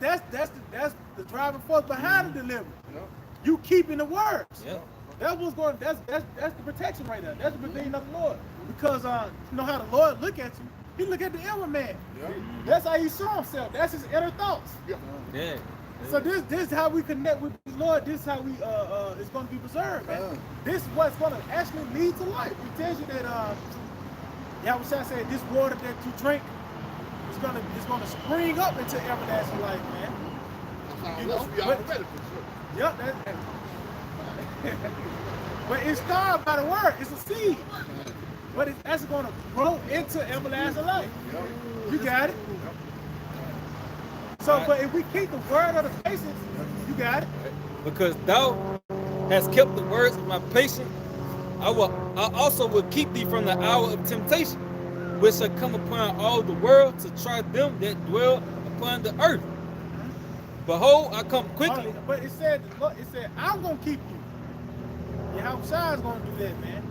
the driving force behind the deliverance. Yep. You keeping the words. Yeah. That's what's going. That's the protection right there. That's the protection of the Lord. Because you know how the Lord look at you. He look at the inner man. Yep. That's how he saw himself. That's his inner thoughts. Yeah. So this is how we connect with the Lord. This is how we it's going to be preserved, man. This is what's going to actually lead to life. It tells you that Yahawah said this water that you drink is going to spring up into everlasting life, man. You know, yep. But it's started by the word. It's a seed, but it's actually going to grow into everlasting life. You got it. So, but if we keep the word of the patience, you got it. Because thou hast kept the words of my patience, I also will keep thee from the hour of temptation, which shall come upon all the world to try them that dwell upon the earth. Behold, I come quickly. But it said, I'm gonna keep you. Yahawah is gonna do that, man.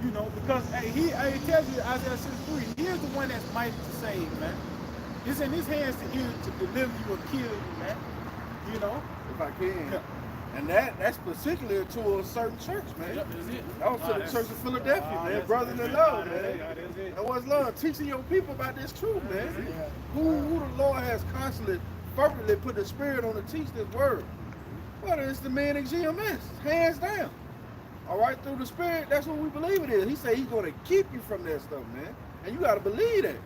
You know, because he tells you Isaiah 63, he is the one that's mighty to save, man. It's in his hands to deliver you or kill you, man. You know? If I can. Yeah. And that's particularly to a certain church, man. Yep, that's it. That was to the church of Philadelphia, man. Brothers in love, man. That was love. Teaching your people about this truth, man. Who the Lord has constantly, fervently put the spirit on to teach this word. Well, it's the man in GMS, hands down. All right, through the spirit, that's what we believe it is. He said he's going to keep you from that stuff, man. And you got to believe that.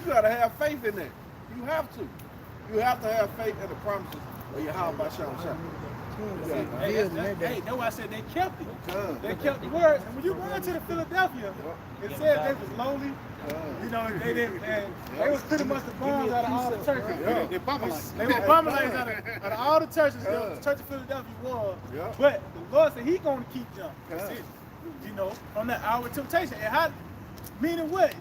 You got to have faith in that. You have to. You have to have faith in the promises of Yahawah Bahasham Yahawashi. Hey, that's why I said they kept it. They kept the words. And when you go into the Philadelphia, it said they was lonely. You know, they didn't. They was pretty much the bombs out of all the churches. They Bumalites. They were Bumalites out of all the churches. The Church of Philadelphia was. But the Lord said He's going to keep them. That's it. You know, on that hour of temptation. And how? Meaning what?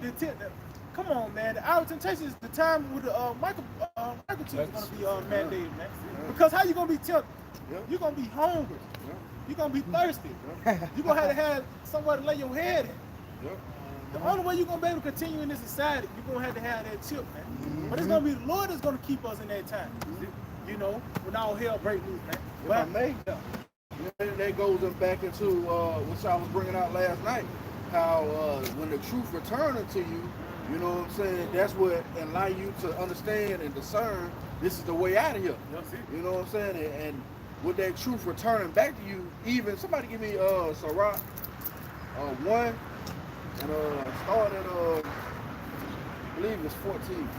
Come on, man. The hour of temptation is the time where the microchip is going to be mandated, man. Because how you going to be tempted? You're going to be hungry. You're going to be thirsty. You're going to have somewhere to lay your head in. The only way you're going to be able to continue in this society, you're going to have that chip, man. But it's going to be the Lord that's going to keep us in that time. You know, when all hell breaks loose, man. If I may, that goes back into what I was bringing out last night. How when the truth returning to you, you know what I'm saying, that's what allow you to understand and discern this is the way out of here. You know what I'm saying? And with that truth returning back to you, even somebody give me Sirach 1 and start at I believe it's 14.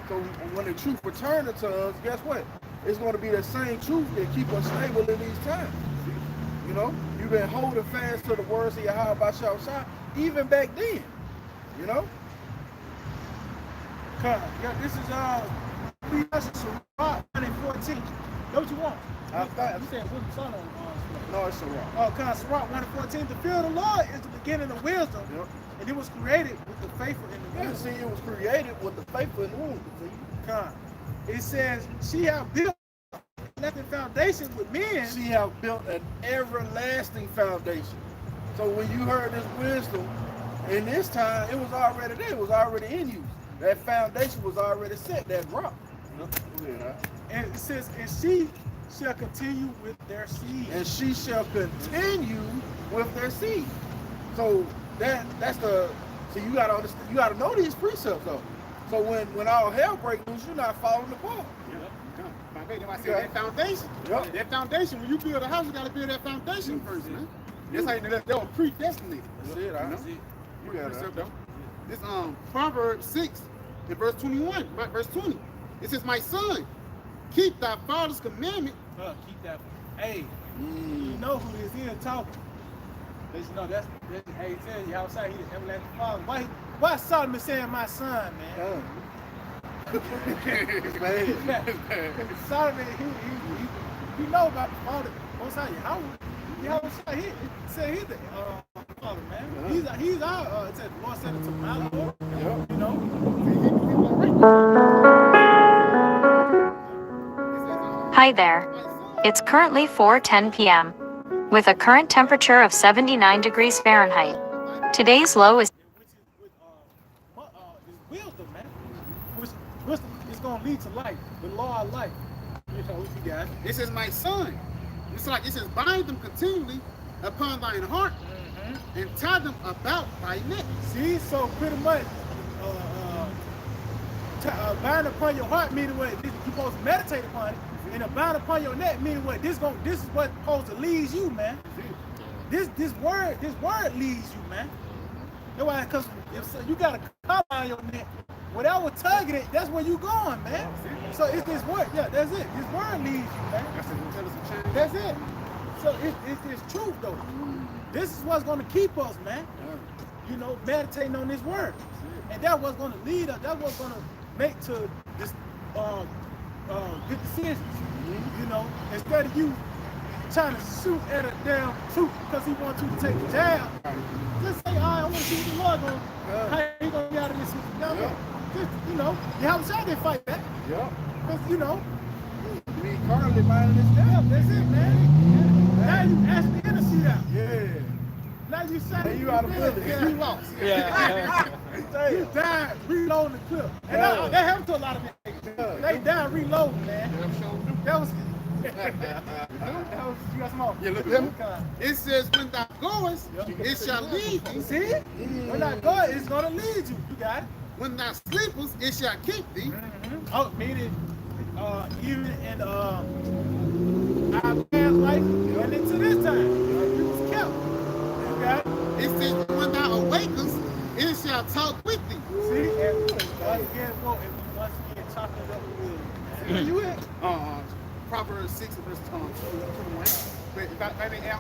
So when the truth returning to us, guess what? It's going to be the same truth that keep us stable in these times. You know, you've been holding fast to the words of Yahawah Bahasham Yahawashi even back then. You know? Yeah, this is Sirach 1 and 14. Know what you want? You said what's the son on? No, it's Sirach. Oh, Sirach 1 and 14. The fear of the Lord is the beginning of wisdom. And it was created with the faithful in the womb. See, it was created with the faithful in the womb. It says, she have built an foundation with men. She have built an everlasting foundation. So when you heard this wisdom, in this time, it was already there. It was already in you. That foundation was already set, that rock. And it says, and she shall continue with their seed. And she shall continue with their seed. So that's the, so you gotta understand, you gotta know these precepts though. So when all hell breaks loose, you're not falling apart. That's why I said that foundation. Yep. That foundation, when you build a house, you got to build that foundation first, man. That's how you know that they were predestinated. That's it, I see. You got it. This Proverbs 6 and verse 21, verse 20. It says, my son, keep thy father's commandment. Keep that. Hey, you know who this is talking. You know, that's hey, he said Yahawah, he the everlasting father. Why Solomon saying my son, man? Solomon, he know about the father. Most high Yahawah, he said he's the father, man. He's our it said the Lord said it to my Lord. You know. Hi there. It's currently 4:10 p.m. with a current temperature of 79 degrees Fahrenheit. Today's low is Wisdom, man. Wisdom is gonna lead to life, the law of life. You know, you got it. It says, my son. It's like it says, bind them continually upon thine heart and tie them about thy neck. See, so pretty much, bind upon your heart meaning what you're supposed to meditate upon it, and bind upon your neck meaning what this is what's supposed to lead you, man. This word leads you, man. That's why, because if you got a collar on your neck, whatever tugging it, that's where you going, man. So it's this word, yeah, that's it. This word leads you, man. That's it. So it's truth though. This is what's gonna keep us, man. You know, meditating on this word. And that's what's gonna lead us, that's what's gonna make to this good decisions. You know, instead of you trying to shoot at a damn truth because he wants you to take the jab, just say, all right, I want to see what the Lord going, how he gonna get out of this together. Just, you know, Yahawah didn't fight back. Because, you know, We currently minding this down. that's it, man. Now you actually intercede out. Yeah. Now you shot it. You out of building. Yeah. You lost. Yeah. You died reloading the clip. And that happened to a lot of niggas. They died reloading, man. That was you got some more. Yeah, look at him. It says, when thou goest, it shall lead thee. See? When I go, it's gonna lead you. You got it. When thou sleepest, it shall keep thee. Oh, meaning even in our past life and into this time, you was kept. You got it. It says, when thou awakest, it shall talk with thee. See? And once again, chopping it up with where you at? Proverbs 6 and verse 21. But if I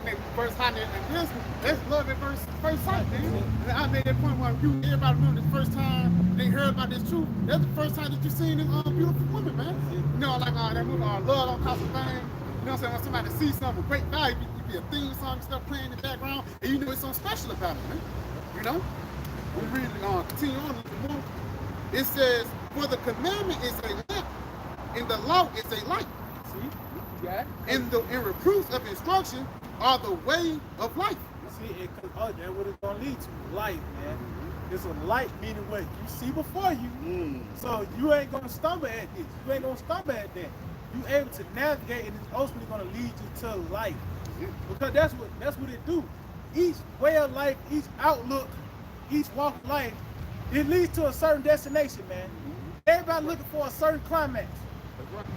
made first hot and this, let's love at first sight, man. And I made that point where everybody remember the first time they heard about this truth. That's the first time that you seen this beautiful woman, man. You know, like that movie, Love Don't Cost a Thing. You know what I'm saying? When somebody sees something of great value, you be a theme song and stuff playing in the background, and you know it's something special about it, man. You know? We read, continue on a little more. It says, for the commandment is a lamp, and the law is a light. See? You got it. And reproofs of instruction are the way of life. See, that's what it's gonna lead to. Life, man. It's a light, meaning what you see before you. So you ain't gonna stumble at this. You ain't gonna stumble at that. You able to navigate, and it's ultimately gonna lead you to life. Because that's what it do. Each way of life, each outlook, each walk of life, it leads to a certain destination, man. Everybody looking for a certain climax.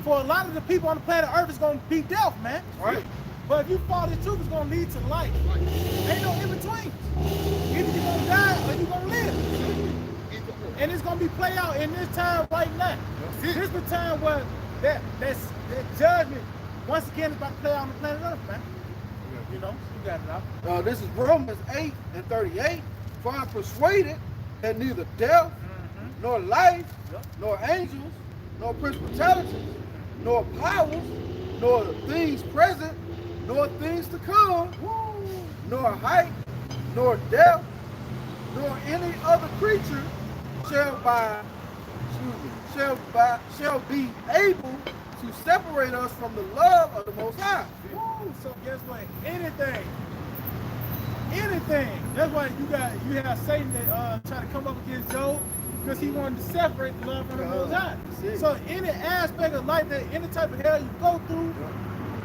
For a lot of the people on the planet Earth, it's gonna be death, man. Right. But if you follow this truth, it's gonna lead to life. Ain't no in between. Either you're gonna die or you're gonna live. And it's gonna be play out in this time right now. This is the time where that judgment once again is about to play out on the planet Earth, man. You know, you got it out. This is Romans 8 and 38. For I'm persuaded that neither death, nor life, nor angels, nor principalities, nor powers, nor things present, nor things to come, nor height, nor depth, nor any other creature shall be able to separate us from the love of the Most High. So guess what? Anything. That's why you have Satan that try to come up against Job, because he wanted to separate the love from the Most High. So any aspect of life, that any type of hell you go through,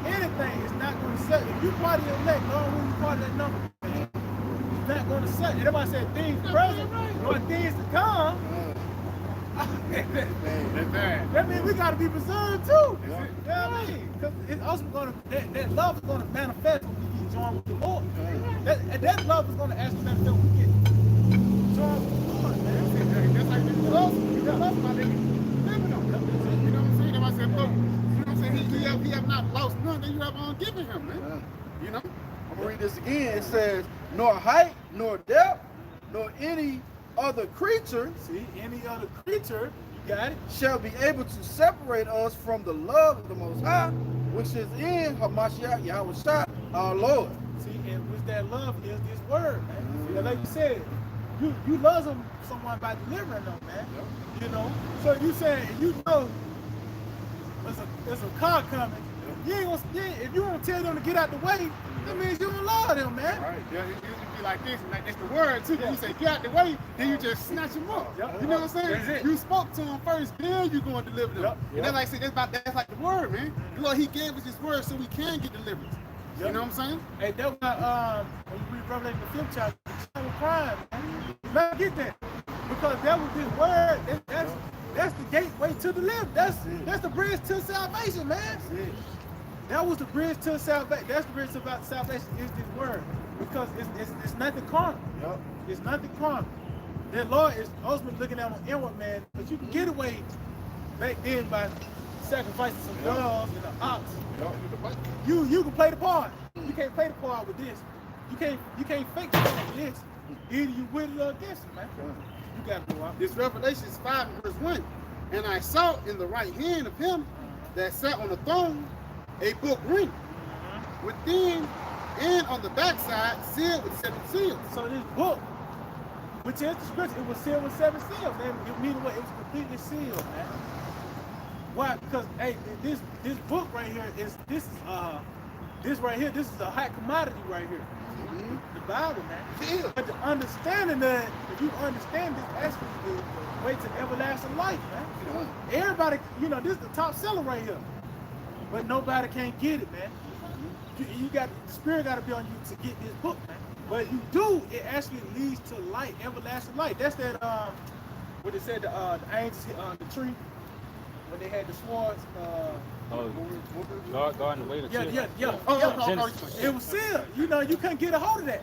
anything is not going to set. If you part of your neck, Lord, when you part of that number, it's not going to set. Everybody said things present, or things to come That means we gotta be preserved too. You know what I mean? Because it's also gonna that love is gonna manifest when we get joined with the Lord. That love is gonna actually manifest when we get joined with the Lord, man. That's like the love. The love by living on. You know what I'm saying? I said, look, you know what I'm saying? He have not lost none that you have given him, man. You know? I'm gonna read this again. It says, nor height, nor depth, nor any other creature, see, any other creature, you got it, shall be able to separate us from the love of the Most High, which is in Hamashiach Yahawashi, our Lord. See, and with that love is this word, man. See, like you said, you love someone by delivering them, man. You know, so you say, you know, there's a car coming. You ain't gonna, if you want to tell them to get out the way, that means you don't love them, man. Right. Yeah, it used to be like this, and like, it's the word too. You say get out the way, then you just snatch them up. You know what I'm saying? You spoke to them first, then you going to deliver them. And that's like I said, that's like the word, man. Lord, He gave us His word so we can get deliverance. You know what I'm saying? Hey, that's why when you read Revelation the 5th chapter, the was crying, man. Let me get that. Because that was His word. That's the gateway to deliverance. That's the bridge to salvation, man. That was the bridge to salvation. That's the bridge to salvation is this word. Because it's nothing carnal. It's nothing carnal. The Lord is ultimately looking at an inward man, but you can get away back then by sacrificing some doves and an ox. You can play the part. You can't play the part with this. You can't fake the part with this. Either you with it or against it, man. You gotta go out. This Revelation 5 verse 1. And I saw in the right hand of him that sat on the throne a book written within and on the backside sealed with 7 seals. So this book, which is the scripture, it was sealed with 7 seals. It means what? It was completely sealed, man. Why? Because hey, this book right here this right here. This is a hot commodity right here. The Bible, man. But the understanding that, if you understand this, actually the way to everlasting life, man. Everybody, you know, this is the top seller right here. But nobody can get it, man. You got the Spirit got to be on you to get this book, man. But you do, it actually leads to light, everlasting light. That's that what they said the angels the tree when they had the swords. Guarding the way to It was sealed. You know, you couldn't get a hold of that.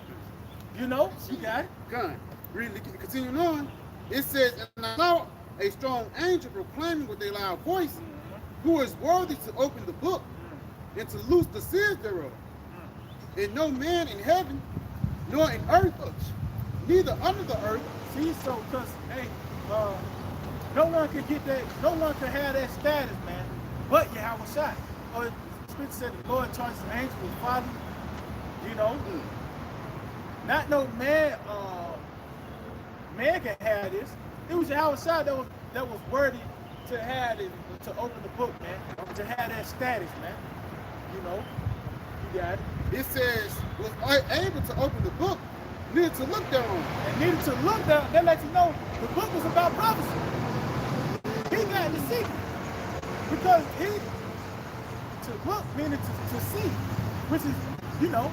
You know, you got it. Gun. Continuing on, it says, and I saw a strong angel proclaiming with a loud voice, who is worthy to open the book and to loose the seals thereof. And no man in heaven, nor in earth, neither under the earth. See, so, because, hey, no one can get that, no one can have that status, man, but Yahawashi. Or the scripture said the Lord charged his angels with father, you know. Not no man, man can have this. It was Yahawashi that was worthy to have it, to open the book, man, to have that status, man. You know, you got it. It says, was able to open the book, needed to look thereon. And needed to look down, that lets you know the book was about prophecy. He got the secret. Because to look meaning to see, which is, you know,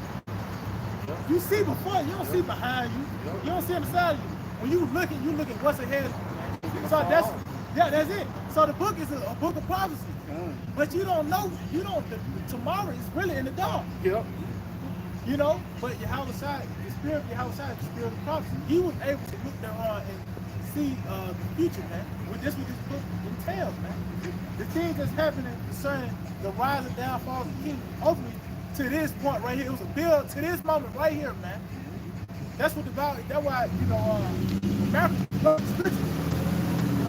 you see before, you don't see behind you. You don't see beside you. When you looking what's ahead of you, man. So that's it. So the book is a book of prophecy. But you don't know, tomorrow is really in the dark. You know, but Yahawashi, the spirit of Yahawashi, the spirit of prophecy, he was able to look there on and see the future, man. With this book entails, man. The things that's happening concerning the rise and downfall of the kingdom, ultimately to this point right here, it was a build to this moment right here, man. That's what the Bible, that's why, you know, Americans love the scriptures.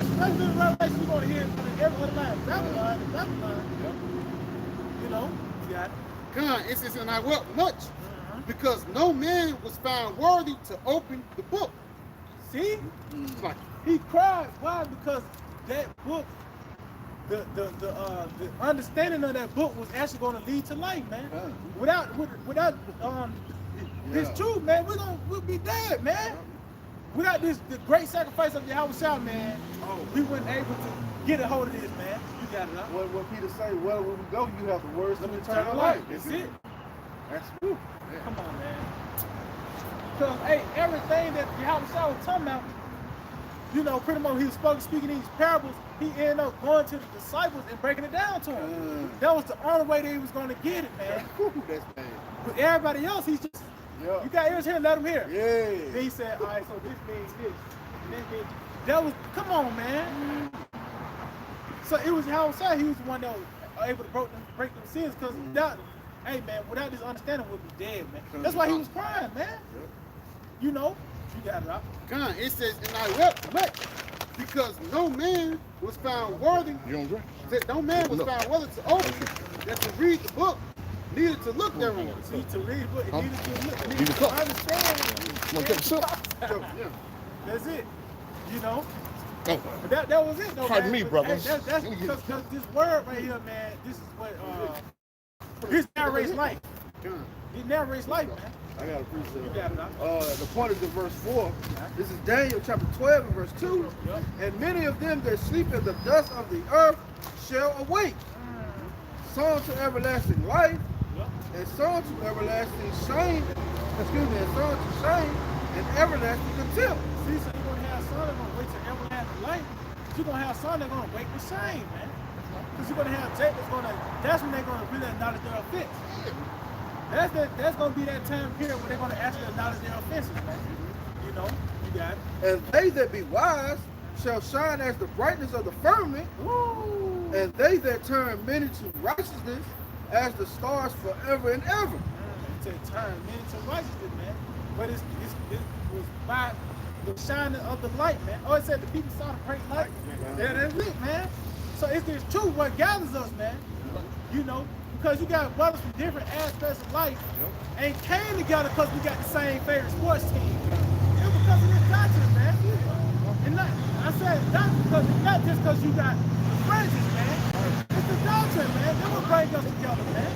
Especially in Revelation, you're going to hear it from every other line. Babylon. You know, you got it. God, it says, and I wept much, because no man was found worthy to open the book. See? Like, he cried. Why? Because that book, the understanding of that book was actually going to lead to life, man. Without this truth, man, we'll be dead, man. Without the great sacrifice of Yahawashi, man, we weren't able to get a hold of this, man. You got it, huh? What Peter say? Well, when we go, you have the words of eternal life. That's it. That's true. Come on, man. Because, hey, everything that Yahawashi was talking about, you know, pretty much he was speaking these parables, he ended up going to the disciples and breaking it down to them. That was the only way that he was going to get it, man. That's bad. With everybody else, he's just, you got ears here, let him hear. Yeah. Then he said, all right, so this means this. This means, that was, come on, man. So it was Yahawah, he was the one that was able to break them sins, because without, hey, man, without this understanding, we'd be dead, man. That's why he was crying, man. You know, you got it out. God, it says, and I wept much, because no man was found worthy. You don't drink? No man was found worthy to open it, that to read the book, needed to look thereon. See, to read the book, it needed to look, it Need needed a to cup. understand. Want to take a sip? Yeah. That's it. You know? Oh. But that was it, though, Pardon man. me, But, brothers. hey, that's because this word right here, man, this is what, this narrates life. God. It narrates life, man. I got a precept. You got it out. The point is in verse 4. This is Daniel chapter 12 and verse 2. Yep. And many of them that sleep in the dust of the earth shall awake. Some to everlasting life, Yep. and some to everlasting shame. Excuse me, and some to shame and everlasting contempt. See, so you're going to have some that are going to wait till everlasting life. You're going to have some that are going to wait the shame, man. Because you're going to have Jake that's going to, that's when they're going to really acknowledge their offense. That's going to be that time period when they're going to actually acknowledge their offenses, man. You know, you got it. And they that be wise shall shine as the brightness of the firmament. Woo! And they that turn many to righteousness as the stars forever and ever. To turn men to righteousness, man. But it was by the shining of the light, man. Oh, it said the people saw the great light. Yeah, that's it, man. So it's this truth what gathers us, man. You know, because you got brothers from different aspects of life and came together because we got the same favorite sports team. It's because of this doctrine, man. And not, I said doctrine because it's not just because you got the fringes, man. It's the doctrine, man. That will bring us together, man.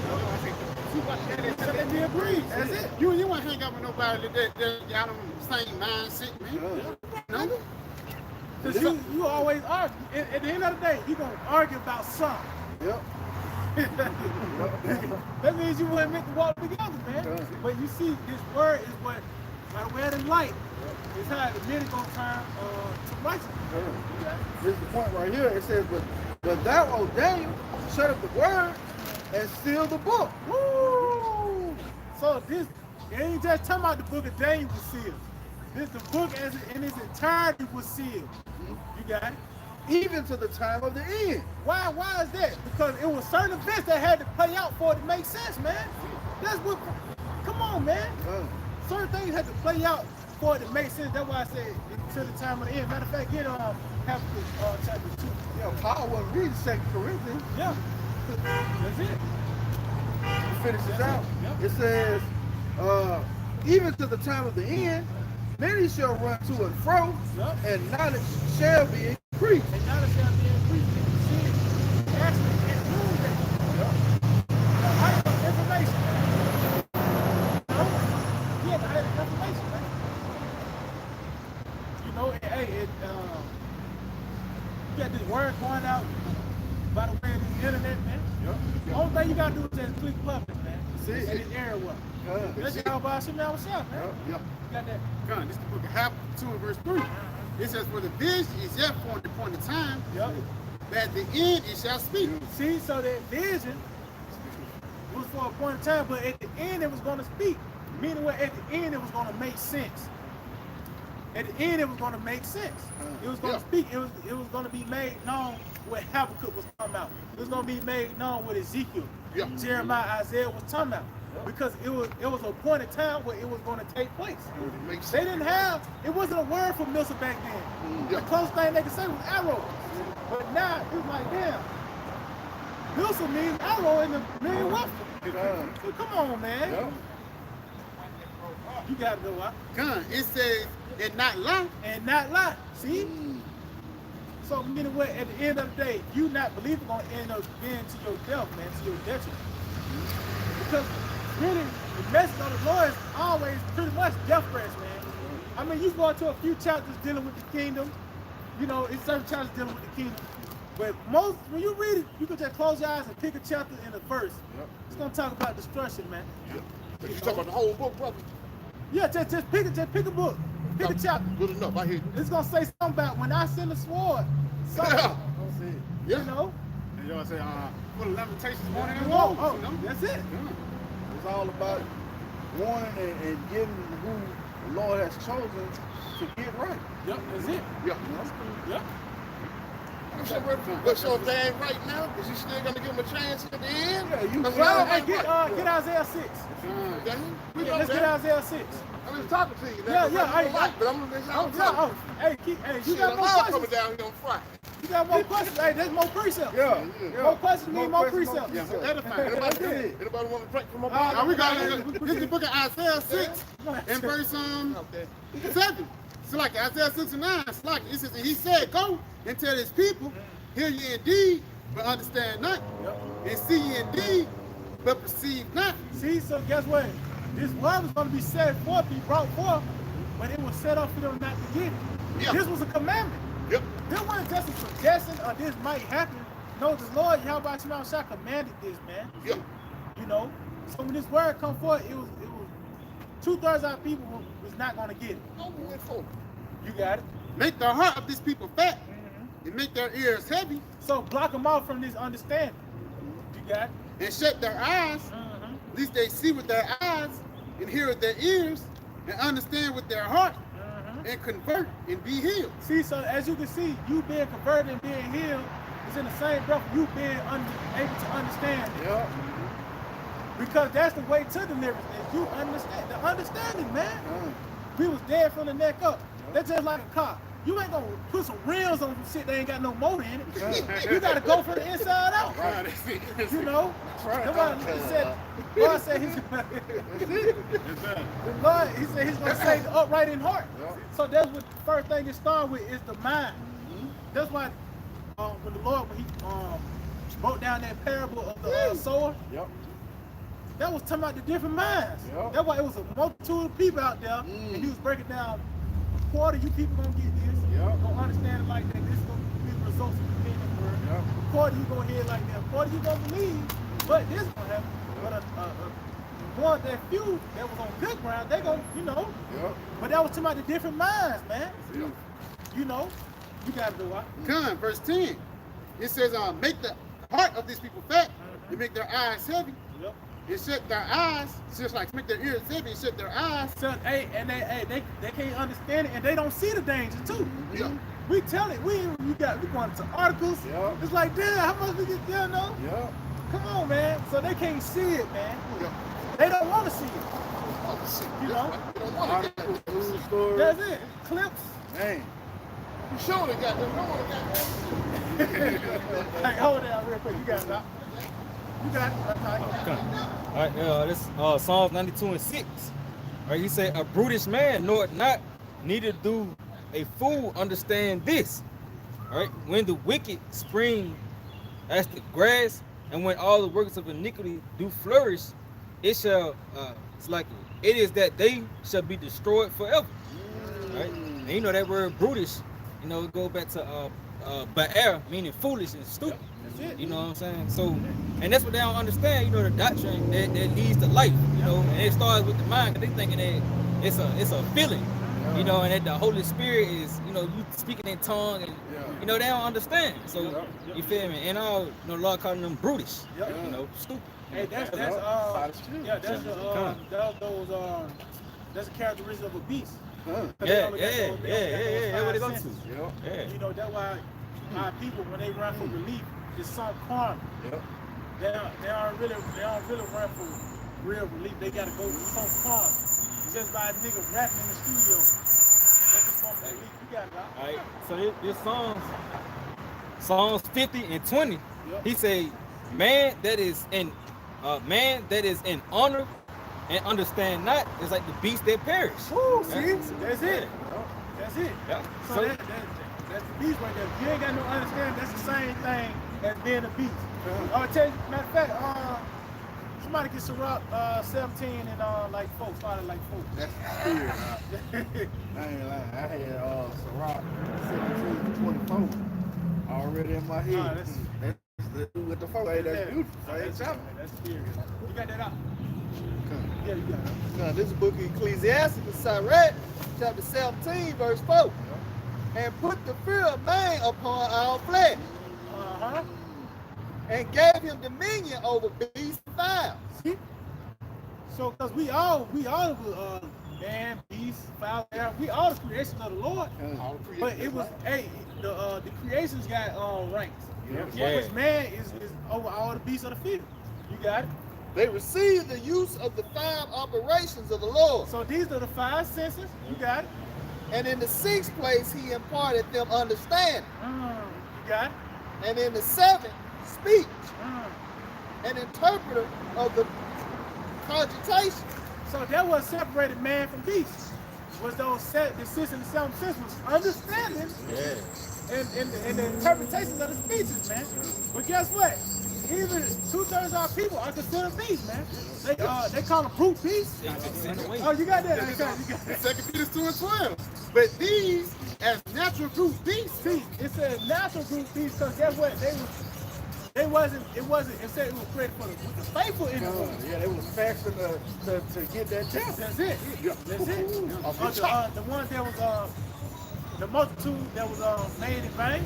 So they be agreed. That's it. You want to hang out with nobody that got on the same mindset, man. No? Because you always argue. At the end of the day, you're going to argue about something. Yep. That means you weren't meant to walk together, man. But you see, this word is what, by the way of the light, is how the men going to turn to righteousness. This is the point right here. It says, but thou, O Daniel, shut up the word and seal the book. Woo! So this, it ain't just talking about the book of Daniel was sealed. This the book as in its entirety was sealed. You got it? Even to the time of the end. Why is that? Because it was certain events that had to play out for it to make sense, man. That's what, come on, man. Certain things had to play out for it to make sense. That's why I said to the time of the end. Matter of fact, get Habakkuk chapter 2. Yeah, Paul wasn't reading 2 Corinthians. Yeah. That's it. Finish this out. It says, even to the time of the end, many shall run to and fro, and knowledge shall be increased. And knowledge shall be increased. And you see it actually includes that. The height of information, man. Yeah, the height of information, man. You know, hey, you got this word going out by the way of the internet, man. The only thing you gotta do is just click publish, man. See, and it's everywhere. That's Yahawah Bahasham Yahawashi, man. You got that. God, this is the book of Habakkuk 2 and verse 3. It says, for the vision is yet for the point of time, but at the end it shall speak. See, so that vision was for a point of time, but at the end it was going to speak. Meaning what? At the end it was going to make sense. At the end it was going to make sense. It was going to speak. It was going to be made known what Habakkuk was talking about. It was going to be made known what Ezekiel, Jeremiah, Isaiah was talking about. Because it was a point in time where it was going to take place. They didn't have, it wasn't a word for missile back then. The closest thing they could say was arrow. But now it's like, damn, missile means arrow in the million weapons. So come on, man. You gotta go out. God, it says, and not lie. And not lie. See? So meaning what, at the end of the day, you not believing gonna end up being to your death, man, to your detriment. Because really, the message of the Lord is always pretty much death threats, man. I mean, you go into a few chapters dealing with the kingdom. You know, it's certain chapters dealing with the kingdom. But most, when you read it, you can just close your eyes and pick a chapter in a verse. It's going to talk about destruction, man. You talking about the whole book, brother? Yeah, just pick a book. Pick a chapter. Good enough. I hear you. It's gonna say something about when I send a sword. Something. Yeah. That's it. You know? And y'all say, full of lamentations, mourning and Oh, woe. You know? that's it. It's all about warning and getting who the Lord has chosen to get right. Yep, that's it. Yeah. Yep. But so if they ain't right now, is he still gonna give him a chance at the end? Yeah, you That's well, what I'm Hey, get Isaiah 6. We Yeah, know let's get that. Isaiah 6. I'm just talking to you. Yeah, That's what I hey, like, but I'm telling you. Hey, you Shit, got I'm more all questions. coming down here on Friday. You got more questions. Hey, there's more precepts. Yeah. More questions mean more precepts. Yeah. Edifying. That's it. Anybody want to drink from my Now bottle? we got this is the book of Isaiah 6 and verse 7. It's like Isaiah 6 and 9. It's like it says, and he said, go and tell his people, hear ye indeed, but understand not, and see ye indeed, but perceive not. See, so guess what? This word was going to be set forth, be brought forth, but it was set up for them not to get it. Yeah. This was a commandment. Yep. This wasn't just a suggestion or this might happen. No, the Lord Yahawah Bahasham Yahawashi commanded this, man. Yep. You know? So when this word come forth, it was 2/3 of our people was not going to get it. Oh, we went for it. You got it? Make the heart of this people fat, and make their ears heavy, So block them off from this understanding. You got it? and shut their eyes, lest they see with their eyes, and hear with their ears, and understand with their heart, and convert and be healed. See, so as you can see, you being converted and being healed is in the same breath you being able to understand. Yeah. Because that's the way to deliverance. Is you understand the understanding, man. We was dead from the neck up. That's just like a car. You ain't gonna put some rims on some shit that ain't got no motor in it. You gotta go from the inside out. Right. You know? Right. That's why he said, God said he's the Lord, he said he's gonna save the upright in heart. So that's what the first thing it started with is the mind. That's why when the Lord, when he wrote down that parable of the sower, Yep. that was talking about the different minds. Yep. That's why it was a multitude of people out there, and he was breaking down a quarter you people gonna get this. Yep. Gonna understand it like that. This is gonna be the results of the kingdom word. Yep. A quarter you gonna hear it like that. A quarter you gonna believe, but this gonna happen. But one that few that was on good ground, they gonna, you know. Yep. But that was talking about the different minds, man. Yep. You know, you gotta do what? Come, verse 10. It says, make the heart of these people fat, and make their eyes heavy, Yep. and shut their eyes, just like make their ears heavy and shut their eyes. So, hey, and they can't understand it, and they don't see the danger too. Yeah. We tell it. We going to articles. Yeah. It's like, damn, how much we get there, no? Yeah. Come on, man. So they can't see it, man. Yeah. They don't want to see it. You know? You don't want to Articles, get news stories. That's it. Clips. Man. You surely got them. No one got that. Hey, hold that real quick. You got it, Doc. You got it. Okay. All right, this Psalms 92 and 6. All right, he said, a brutish man know it not, neither do a fool understand this. All right, when the wicked spring as the grass, and when all the workers of iniquity do flourish, it shall, it is that they shall be destroyed forever. Right? And you know that word brutish, you know, it goes back to ba'er, meaning foolish and stupid. That's it. You know what I'm saying? So, and that's what they don't understand, you know, the doctrine that leads to life, you know, and it starts with the mind, because they thinking that it's a feeling, you know, and that the Holy Spirit is, you know, you speaking in tongue, and, you know, they don't understand. So, you feel me? And all, you know, the Lord calling them brutish, you know, stupid. Hey, that's the that's a characteristic of a beast. Yeah, that's what it goes to. Yeah. You know, that's why our people, when they run for relief, it's some carnal. They don't really run for real relief. They gotta go to some carnal. Just by a nigga rapping in the studio. That's a form of relief. You got it, right? All right. So this Psalms 50 and 20, he say, man that is in honor and understand not is like the beast that perish. Woo, see? That's it. That's it. Yeah. So that's the beast right there. If you ain't got no understanding, that's the same thing as being a beast. I'll tell you, matter of fact, somebody get Sirach 17 and like folks, started like folks. That's weird. I ain't lying. I had Sirach 17 to 24 already in my head. Nah, with the folk. Hey, that's beautiful. That's serious. You got that out? Yeah, you got it. Now, this is the book of Ecclesiastes, Sirach, chapter 17, verse 4. And put the fear of man upon our flesh, and gave him dominion over beasts and fowls. So, because we all man, beast, fowl, we all the creations of the Lord. But it was, the creations got ranks. Which man is over all the beasts of the field. You got it? They received the use of the 5 operations of the Lord. So these are the 5 senses. You got it? And in the 6th place, he imparted them understanding. You got it? And in the 7th, speech. An interpreter of the cogitation. So that was separated man from beast. Was those the 6th and the 7th sense was understanding and the interpretations of the speeches, man. But guess what? Even 2/3 of our people are considered beasts, man. They call them brute beasts. Oh, you got that? You got that. 2 Peter 2 and 12. But these, as natural brute beasts, See, it said natural brute beasts because guess what? It said it was created for the faithful in the world. Yeah, they was fasting to get that chance. That's it. That's it. The one that was the multitude that was made in vain.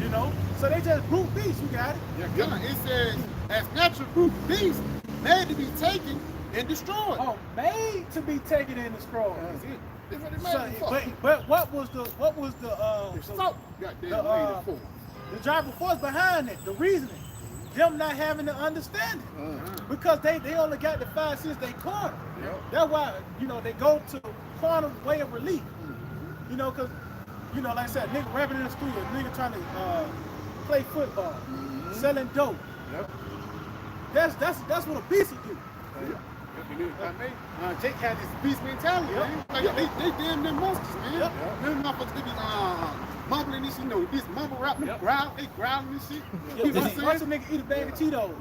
You know, so they just brute beasts. You got it. it says, as natural brute beasts, made to be taken and destroyed. Oh, made to be taken and destroyed. That's it. That's what it made So, for. but what was the the driving force behind it? The reasoning, them not having the understanding, because they only got the 5 senses they corner. That's why they go to corner way of relief. Because like I said, nigga rapping in the studio, nigga trying to play football, selling dope. That's what a beast would do. Jake had this beast mentality, man. Like they damn near monsters, man. Them motherfuckers, they be mumbling this, this mumble rap, they growling this shit. Watch a nigga eat a bag of Cheetos.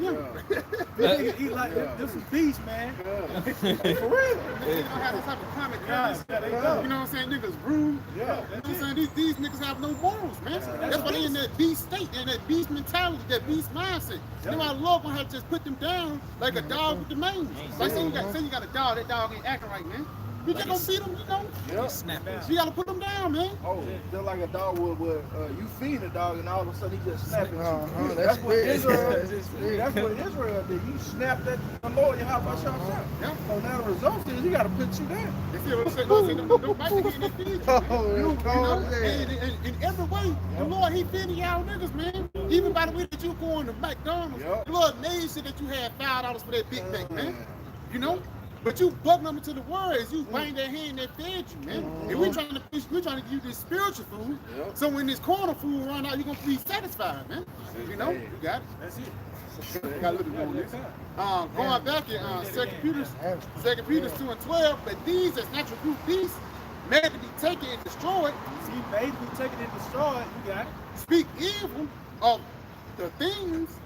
This nigga eat like this is beast, man. For real. They don't have this type of comic goodness. There you go. You know what I'm saying? Niggas rude. You know what I'm saying? These niggas have no morals, man. That's why they in that beast state, in that beast mentality, that beast mindset. Then my Lord gonna have to just put them down like a dog with the mange. Like say you got a dog, that dog ain't acting right, man. You just gonna feed them, You gotta put them down, man. Oh, just like a dog would you feed a dog and all of a sudden he just snapping. That's what Israel did. You snapped at the Lord Yahawah Bahasham Yahawashi. So now the result is he gotta put you down. You see what I'm saying? Don't bite the hand, they feed you. In every way, the Lord, he feeding y'all niggas, man. Even by the way that you going to McDonald's, the Lord made sure that you had $5 for that Big Mac, man. But you bugging them into the words, you bang their hand that fed you, man. And we're trying to give you this spiritual food. So when this corner food run out, you're gonna be satisfied, man. You got it. That's it. You got a little bit more this. Going back in 2 Peter 2 and 12, but these as natural brute beasts made to be taken and destroyed. See, made to be taken and destroyed. You got it. Speak evil of the things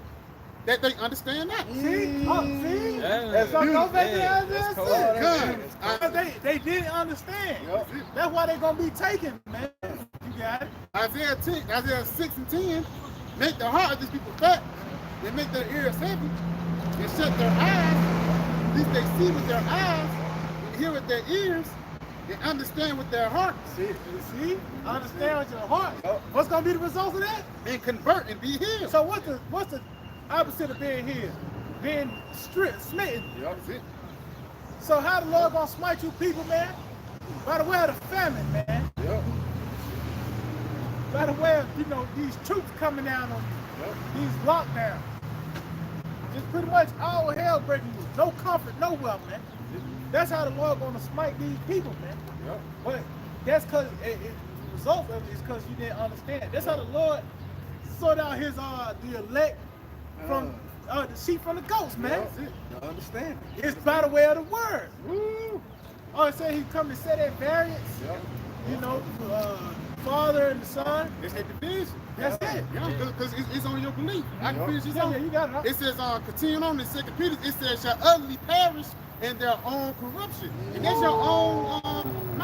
that they understand not. See? They didn't understand. That's why they're gonna be taken, man. You got it. Isaiah 6 and 10, make the heart of these people fat, they make their ears heavy, and shut their eyes, at least they see with their eyes, and hear with their ears, and understand with their hearts. See? Understand with your heart. What's gonna be the result of that? And convert and be healed. So what's the opposite of being healed? Being smitten. So how the Lord gonna smite you people, man? By the way of the famine, man. By the way of, these troops coming down on you. These lockdowns. Just pretty much all hell breaking loose. No comfort, nowhere, man. That's how the Lord gonna smite these people, man. But that's because the result of it is because you didn't understand. That's how the Lord sort out his the elect from the sheep from the goats, man. Understand. It's by the way of the word. Oh, it said he come to set at variance. Father and the Son. It's a division. That's it. Because it's on your belief. I can finish this on. You got it. It says, continuing on in 2 Peter, it says, shall utterly perish in their own corruption. And that's your own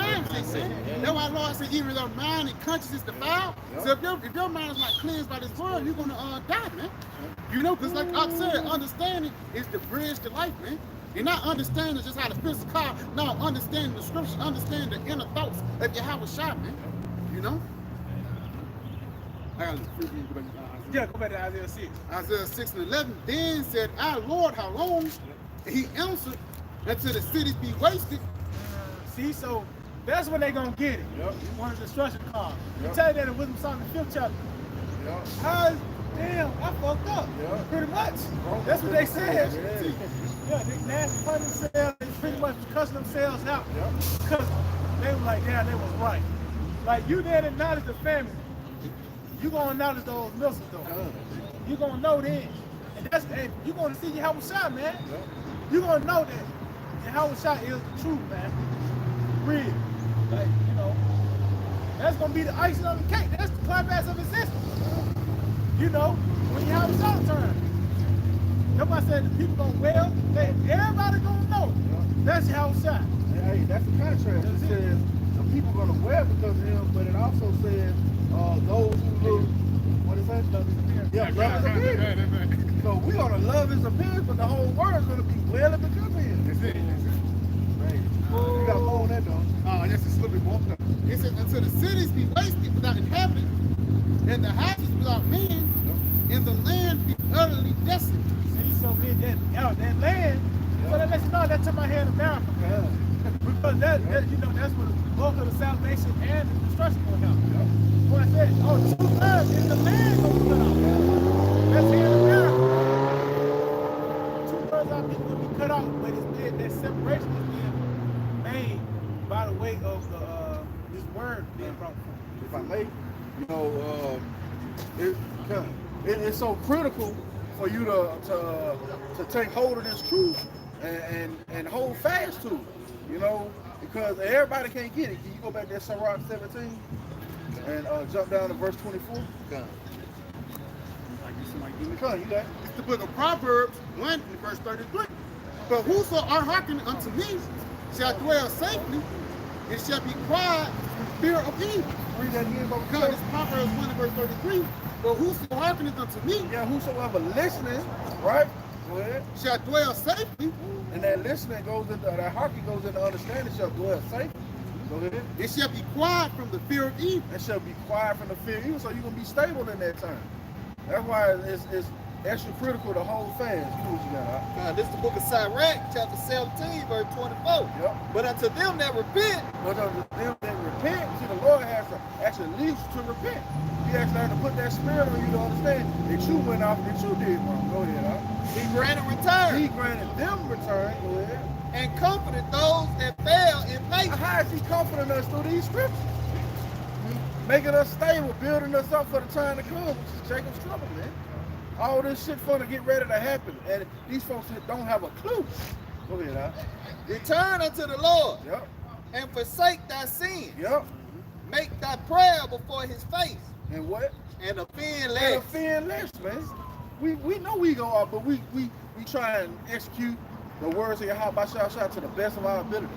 mindset, man. That's why the Lord said, even though mind and conscience is defiled. So if your mind is not cleansed by this world, you're gonna die, man. You know, because like I said, understanding is the bridge to life, man. And not understanding just how the physical car, no, understanding the scripture, understanding the inner thoughts of Yahawah, man. You know? I gotta Yeah, go back to Isaiah 6. Isaiah 6 and 11. Then said, our Lord, how long? And he answered, until the cities be wasted. See, so that's when they gonna get it. Yep. When the destruction comes. Yep. You tell you that in Wisdom Song, the 5th chapter. Yep. How, damn, I fucked up. Yep. Pretty much. That's what they said. Yeah. Yeah, they nasty punch themselves. They pretty much cussing themselves out. Yep. Because they were like, damn, they was right. Like, you didn't acknowledge the family. You gonna acknowledge those missiles, though. You gonna know then. And that's, hey, you gonna see Yahawah, man. Yep. You gonna know that Yahawah is the truth, man. Real. Like, you know, that's gonna be the icing on the cake. That's the climax of existence. You know, when Yahawah turns. Nobody said the people gonna wail. Everybody gonna know. That's Yahawah. Hey, that's the contrast. It says the people gonna wear because of him, but it also says those who look, what is that? Love his appearance. Yeah, love his appearance. So we're gonna love his appearance, but the whole world's gonna be wailing because of him. That's it. Right. You got more on that though. Oh, that's just a little bit more. It says, until the cities be wasted without inhabitants, and the houses without men, and the land be utterly desolate. See, so that land, so that lets you know that took my hand America. Yeah. Because that, you know, that's where the bulk of the salvation and the destruction will happen. What I said, 2/3 is the land gonna cut off. That's here in America. 2/3 of our people will be cut off, but that separation is being made by the way of this word being brought forth. If I may, you know, it's so critical for you to take hold of this truth and hold fast to it. You know, because everybody can't get it. Can you go back to Sirach 17 and jump down to verse 24? Come. Come, you got it. It's the book of Proverbs 1 and verse 33. But whoso are hearkening unto me shall dwell safely, and shall be quiet from fear of evil. Read that again, brother. Because it's Proverbs 1 and verse 33. But whoso hearkeneth unto me, Yeah, whosoever listening, right? Go ahead. shall dwell safely, And that listening goes into, that hearkening goes into understanding, shall dwell safe. Go ahead. and shall be quiet from the fear of evil. And shall be quiet from the fear of evil, so you're going to be stable in that time. That's why it's extra critical to hold fast. You know what you got, huh? This is the book of Sirach, chapter 17, verse 24. Yep. But unto them that repent, But unto them that repent, see, the Lord has to actually lead you to repent. He actually had to put that spirit on you to understand that you went off, that you did wrong. Go ahead, huh? he granted return, He granted them return. Go ahead. and comforted those that fell in patience. How is he comforting us through these scriptures? Making us stable, building us up for the time to come, which is Jacob's trouble, man. All this shit for to get ready to happen, and these folks don't have a clue. Go ahead, huh? Return unto the Lord, Yep, and forsake thy sin. yep. Make thy prayer before his face, And what? and offend And less. offend less, man. We know we go out, but we try and execute the words of Yahawah Bahasham to the best of our ability.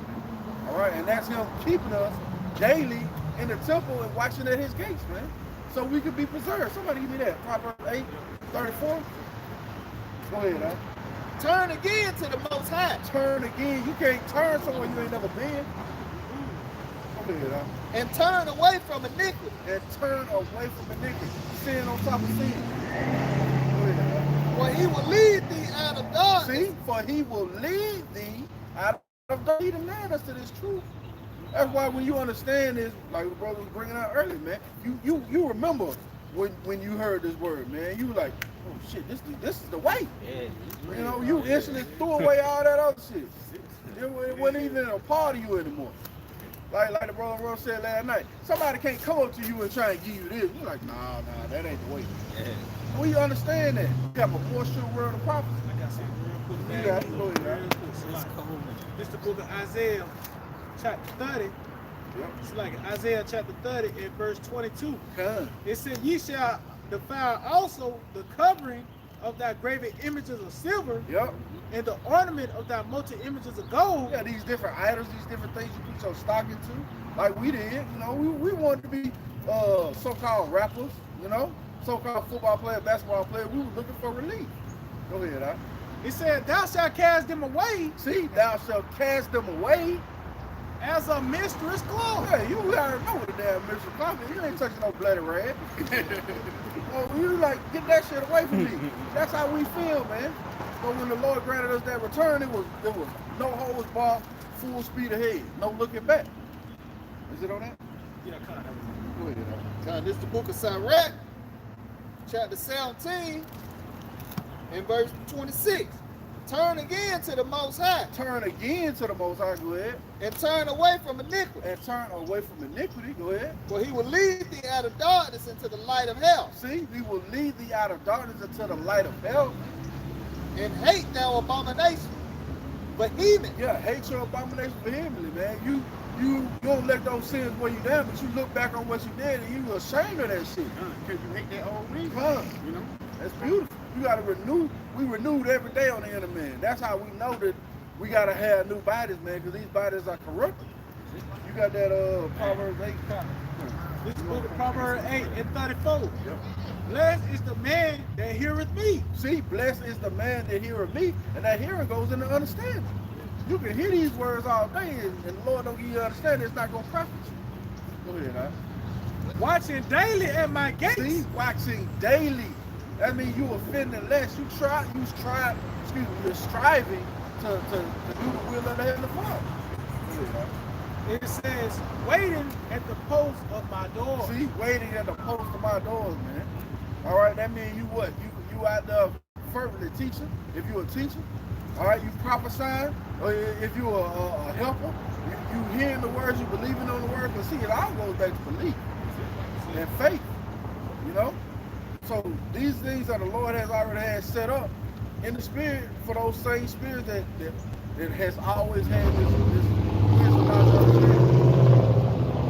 All right, and that's him keeping us daily in the temple and watching at his gates, man. So we could be preserved. Somebody give me that. Proverbs 8:34. Go ahead, huh? Turn again to the Most High, Turn again. You can't turn somewhere you ain't never been. Go ahead, huh? and turn away from iniquity. And turn away from iniquity. Sin on top of sin. Go ahead, huh? For he will lead thee out of darkness. See, for he will lead thee out of darkness. He done led us to this truth. That's why when you understand this, like the brother was bringing out earlier, man, you remember when you heard this word, man, you were like, oh shit, this is the way. Yeah. You know, you instantly threw away all that other shit. It wasn't even a part of you anymore. Like the brother Rose said last night, somebody can't come up to you and try and give you this. You're like, nah, that ain't the way. Yeah. We understand that. You have a more sure word of prophecy. I got something real quick, man. You got it. Go ahead, Real man. quick. It's cold. This is the book of Isaiah, chapter 30. Yep. It's like Isaiah chapter 30 and verse 22. Come. It said, ye shall defile also the covering of thy graven images of silver, Yep. and the ornament of thy molten images of gold. Yeah, these different idols, these different things you put your stock into, like we did. You know, we wanted to be so-called rappers. You know, so-called football player, basketball player. We were looking for relief. Go ahead, huh? It said, "Thou shalt cast them away See, thou shalt cast them away. as a mistress cloth." Hey, you already know what the damn Mr. Coffee. You ain't touching no bloody rag. You like, get that shit away from me. That's how we feel, man. But when the Lord granted us that return, it was no holds barred, full speed ahead, no looking back. Is it on that? Yeah, kind of. Go ahead, huh? Now, this is the book of Sirach, chapter 17, and verse 26. Turn again to the Most High, Turn again to the Most High. Go ahead. and turn away from iniquity. And turn away from iniquity. Go ahead. For he will lead thee out of darkness into the light of health, See, we will lead thee out of darkness into the light of health. and hate thou abomination, vehement. Yeah, hate your abomination vehemently, man. You don't let those sins weigh you down, but you look back on what you did and you ashamed of that shit. Because you hate that old me. Huh? You know? That's beautiful. You gotta renew. We renewed every day on the inner man. That's how we know that we gotta have new bodies, man, because these bodies are corrupted. You got that Proverbs 8 kind of. This book of Proverbs 8 and 34. Yep. Blessed is the man that heareth me. See, blessed is the man that heareth me, and that hearing goes into understanding. You can hear these words all day, and the Lord don't give you understanding, it's not gonna profit you. Go ahead, huh? Watching daily at my gates. See, waxing daily. That means you offending less. You're striving to do the will of the Heavenly Father. Go ahead, huh? It says, waiting at the post of my door. See, waiting at the post of my doors, man. All right, that means you what? You out there fervently teaching, if you're a teacher. All right, you prophesying, or if you're a helper, you hearing the words, you believing on the word. But see, it all goes back to belief and faith, you know? So these things that the Lord has already had set up in the spirit for those same spirits that has always had this wisdom, knowledge, understanding.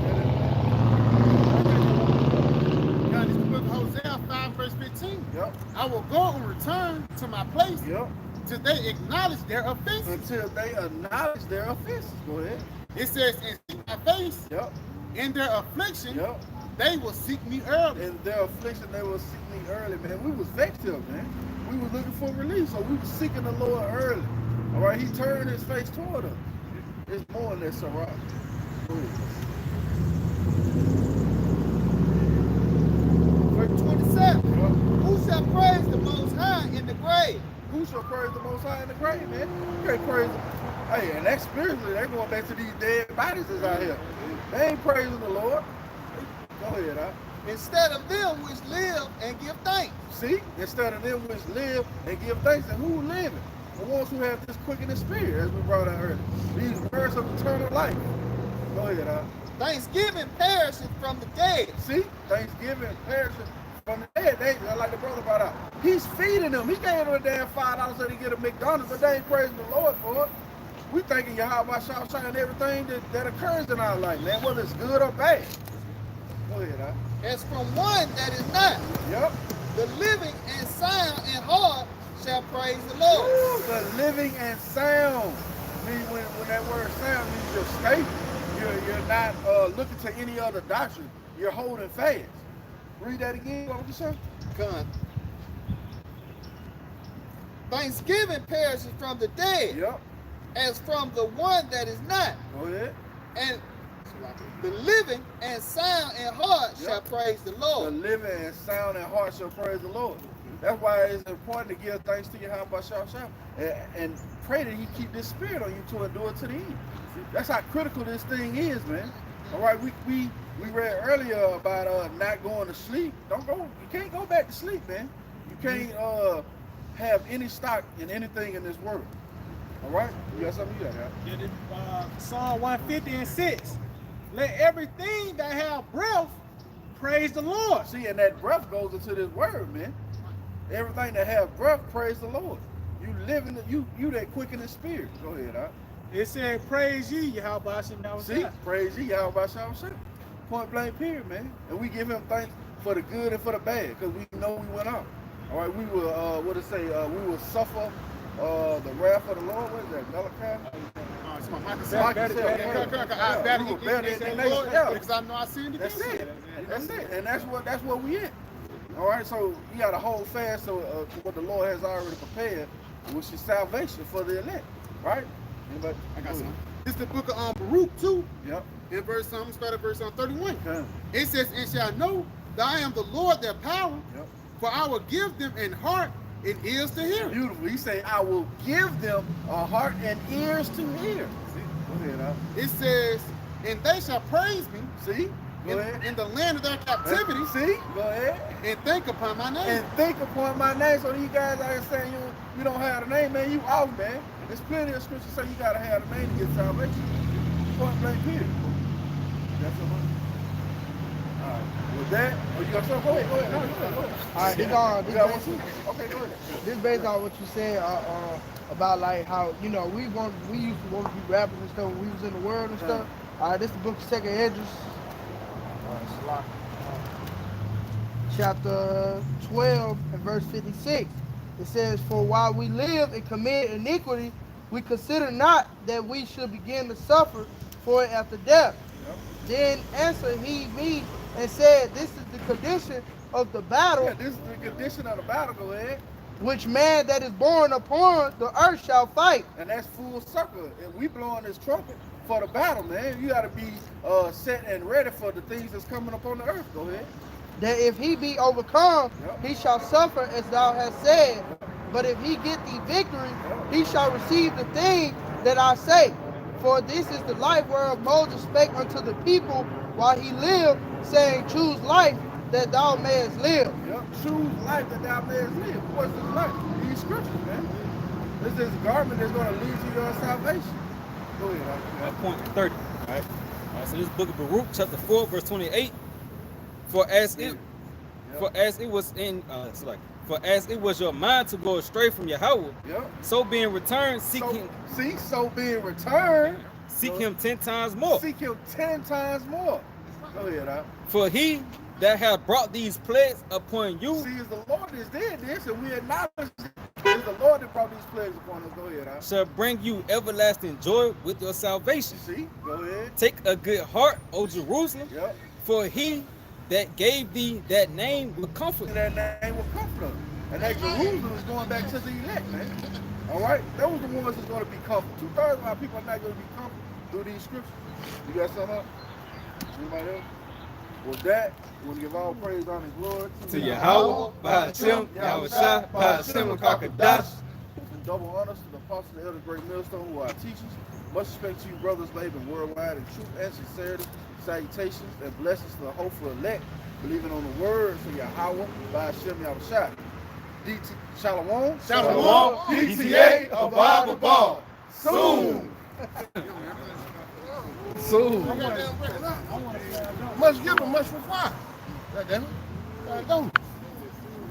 Now, this is the book of Hosea 5, verse 15. Yep, I will go and return to my place yep. till they acknowledge their offenses. Until they acknowledge their offenses. Go ahead. It says, in my face, Yep, in their affliction, yep. they will seek me early. In their affliction, they will seek me early, man. We was vexed here, man. We was looking for relief, so we was seeking the Lord early. All right, he turned his face toward us. It's more or less all right. Go ahead. Verse 27. Yep. Who shall praise the Most High in the grave? Who shall praise the Most High in the grave, man? You can't praise him. Hey, and that's spiritually, they're going back to these dead bodies that's out here. They ain't praising the Lord. Go ahead, huh? Instead of them which live and give thanks. See, instead of them which live and give thanks, and who living? The ones who have this quickening spirit, as we brought out earlier. These words of eternal life. Go ahead, huh? Thanksgiving perishes from the dead. See, Thanksgiving perishing from the dead. They, like the brother brought out, he's feeding them. He gave them a damn $5 so they get a McDonald's, but they ain't praising the Lord for it. We thanking Yahawah Bahasham Yahawashi and everything that occurs in our life, man, whether it's good or bad. Go ahead, huh? As from one that is not. Yep. The living and sound and heart shall praise the Lord. Ooh, the living and sound. I mean, when that word sound means you're stable. You're not looking to any other doctrine. You're holding fast. Read that again. What would you say? Con. Thanksgiving perishes from the dead. Yep. As from the one that is not. Go ahead. And the living and sound and heart shall praise the The Lord. living and sound and heart shall praise the Lord. That's why it's important to give thanks to Yahawah Bahasham and pray that he keep this spirit on you to endure to the end. That's how critical this thing is, man. All right, we read earlier about not going to sleep. You can't go back to sleep, man. You can't have any stock in anything in this world. All right? You got something you got, Yeah, Psalm 150 and 6. Let everything that have breath praise the Lord. See, and that breath goes into this word, man. Everything that have breath, praise the Lord. You live in you that quickening spirit. Go ahead, huh? It said, praise ye, Yahawah Bahasham Yahawashi. See, praise ye, Yahawah Bahasham Yahawashi. Point blank period, man. And we give him thanks for the good and for the bad, because we know we went out. All right, we will, what it say? We will suffer the wrath of the Lord. What is that? Malachi? It's my Micah because I know I sinned That's against it. That's it. And that's what we in. All right, so you got to hold fast to what the Lord has already prepared, which is salvation for the elect. Right? Anybody? I got some. This is the book of Baruch 2. Yep. In verse, I'm going to start at verse 31. Okay. It says, and shall know that I am the Lord their power, Yep. for I will give them an heart and ears to hear. Beautiful. He say, I will give them a heart and ears to hear. See? Go ahead, Al. It says, and they shall praise me See? Go ahead. in the land of their captivity, See? Go ahead. and think upon my name. And think upon my name. So you guys out here saying you don't have the name, man, you off, man. There's plenty of scriptures say you gotta have the name to get salvation. Point blank period. That's what I'm. Alright. With that, you got something? Go ahead. No, go ahead. Alright, You got one too? Okay, go ahead. This based on what you said about like how we used to want to be rappers and stuff when we was in the world and stuff. Alright, this is the book of 2nd Esdras, chapter 12 and verse 56. It says, for while we live and commit iniquity, we consider not that we should begin to suffer for it after death. Yep. Then answered he me and said, this is the condition of the battle. Yeah, this is the condition of the battle. Go ahead. Which man that is born upon the earth shall fight. And that's full circle. And we blowing this trumpet for the battle, man. You gotta be set and ready for the things that's coming up on the earth. Go ahead. That if he be overcome, he shall suffer as thou hast said. But if he get the victory, he shall receive the thing that I say. For this is the life whereof Moses spake unto the people while he lived, saying, choose life that thou mayest live. Yep. Choose life that thou mayest live. What's this life? These scriptures, man. This is a garment that's going to lead to your salvation. Go ahead. Point 30. All right. So this book of Baruch, chapter 4, verse 28. For as it was your mind to go astray from Yahawah, so being returned, seek him. So being returned, seek him 10 times more. Seek him 10 times more. Go ahead, Al. For he that hath brought these plagues upon you. See, it's the Lord that did this, and we acknowledge it's the Lord that brought these plagues upon us. Go ahead, Al. Shall bring you everlasting joy with your salvation. See, go ahead. Take a good heart, O Jerusalem. Yep. For he that gave thee that name will comfort you. That name will comfort us. And that Jerusalem is going back to the elect, man. All right? Those are the ones that's going to be comforted. 2/3 of our people are not going to be comforted through these scriptures. You got something else? Anybody else? With that, we want to give all praise, honor, and glory to Yahawah Bahasham Yahawashi Bahasham Qadash. And double honors to the apostles and elders, great millstone, who are our teachers. Much respect to you, brothers, laboring worldwide in truth and sincerity. Salutations and blessings to the hopeful elect, believing on the words of Yahawah Bahasham Yahawashi. DT Shalom. Shalom. DTA above ball. Soon. Soon. Much given, much required. God damn it. God don't.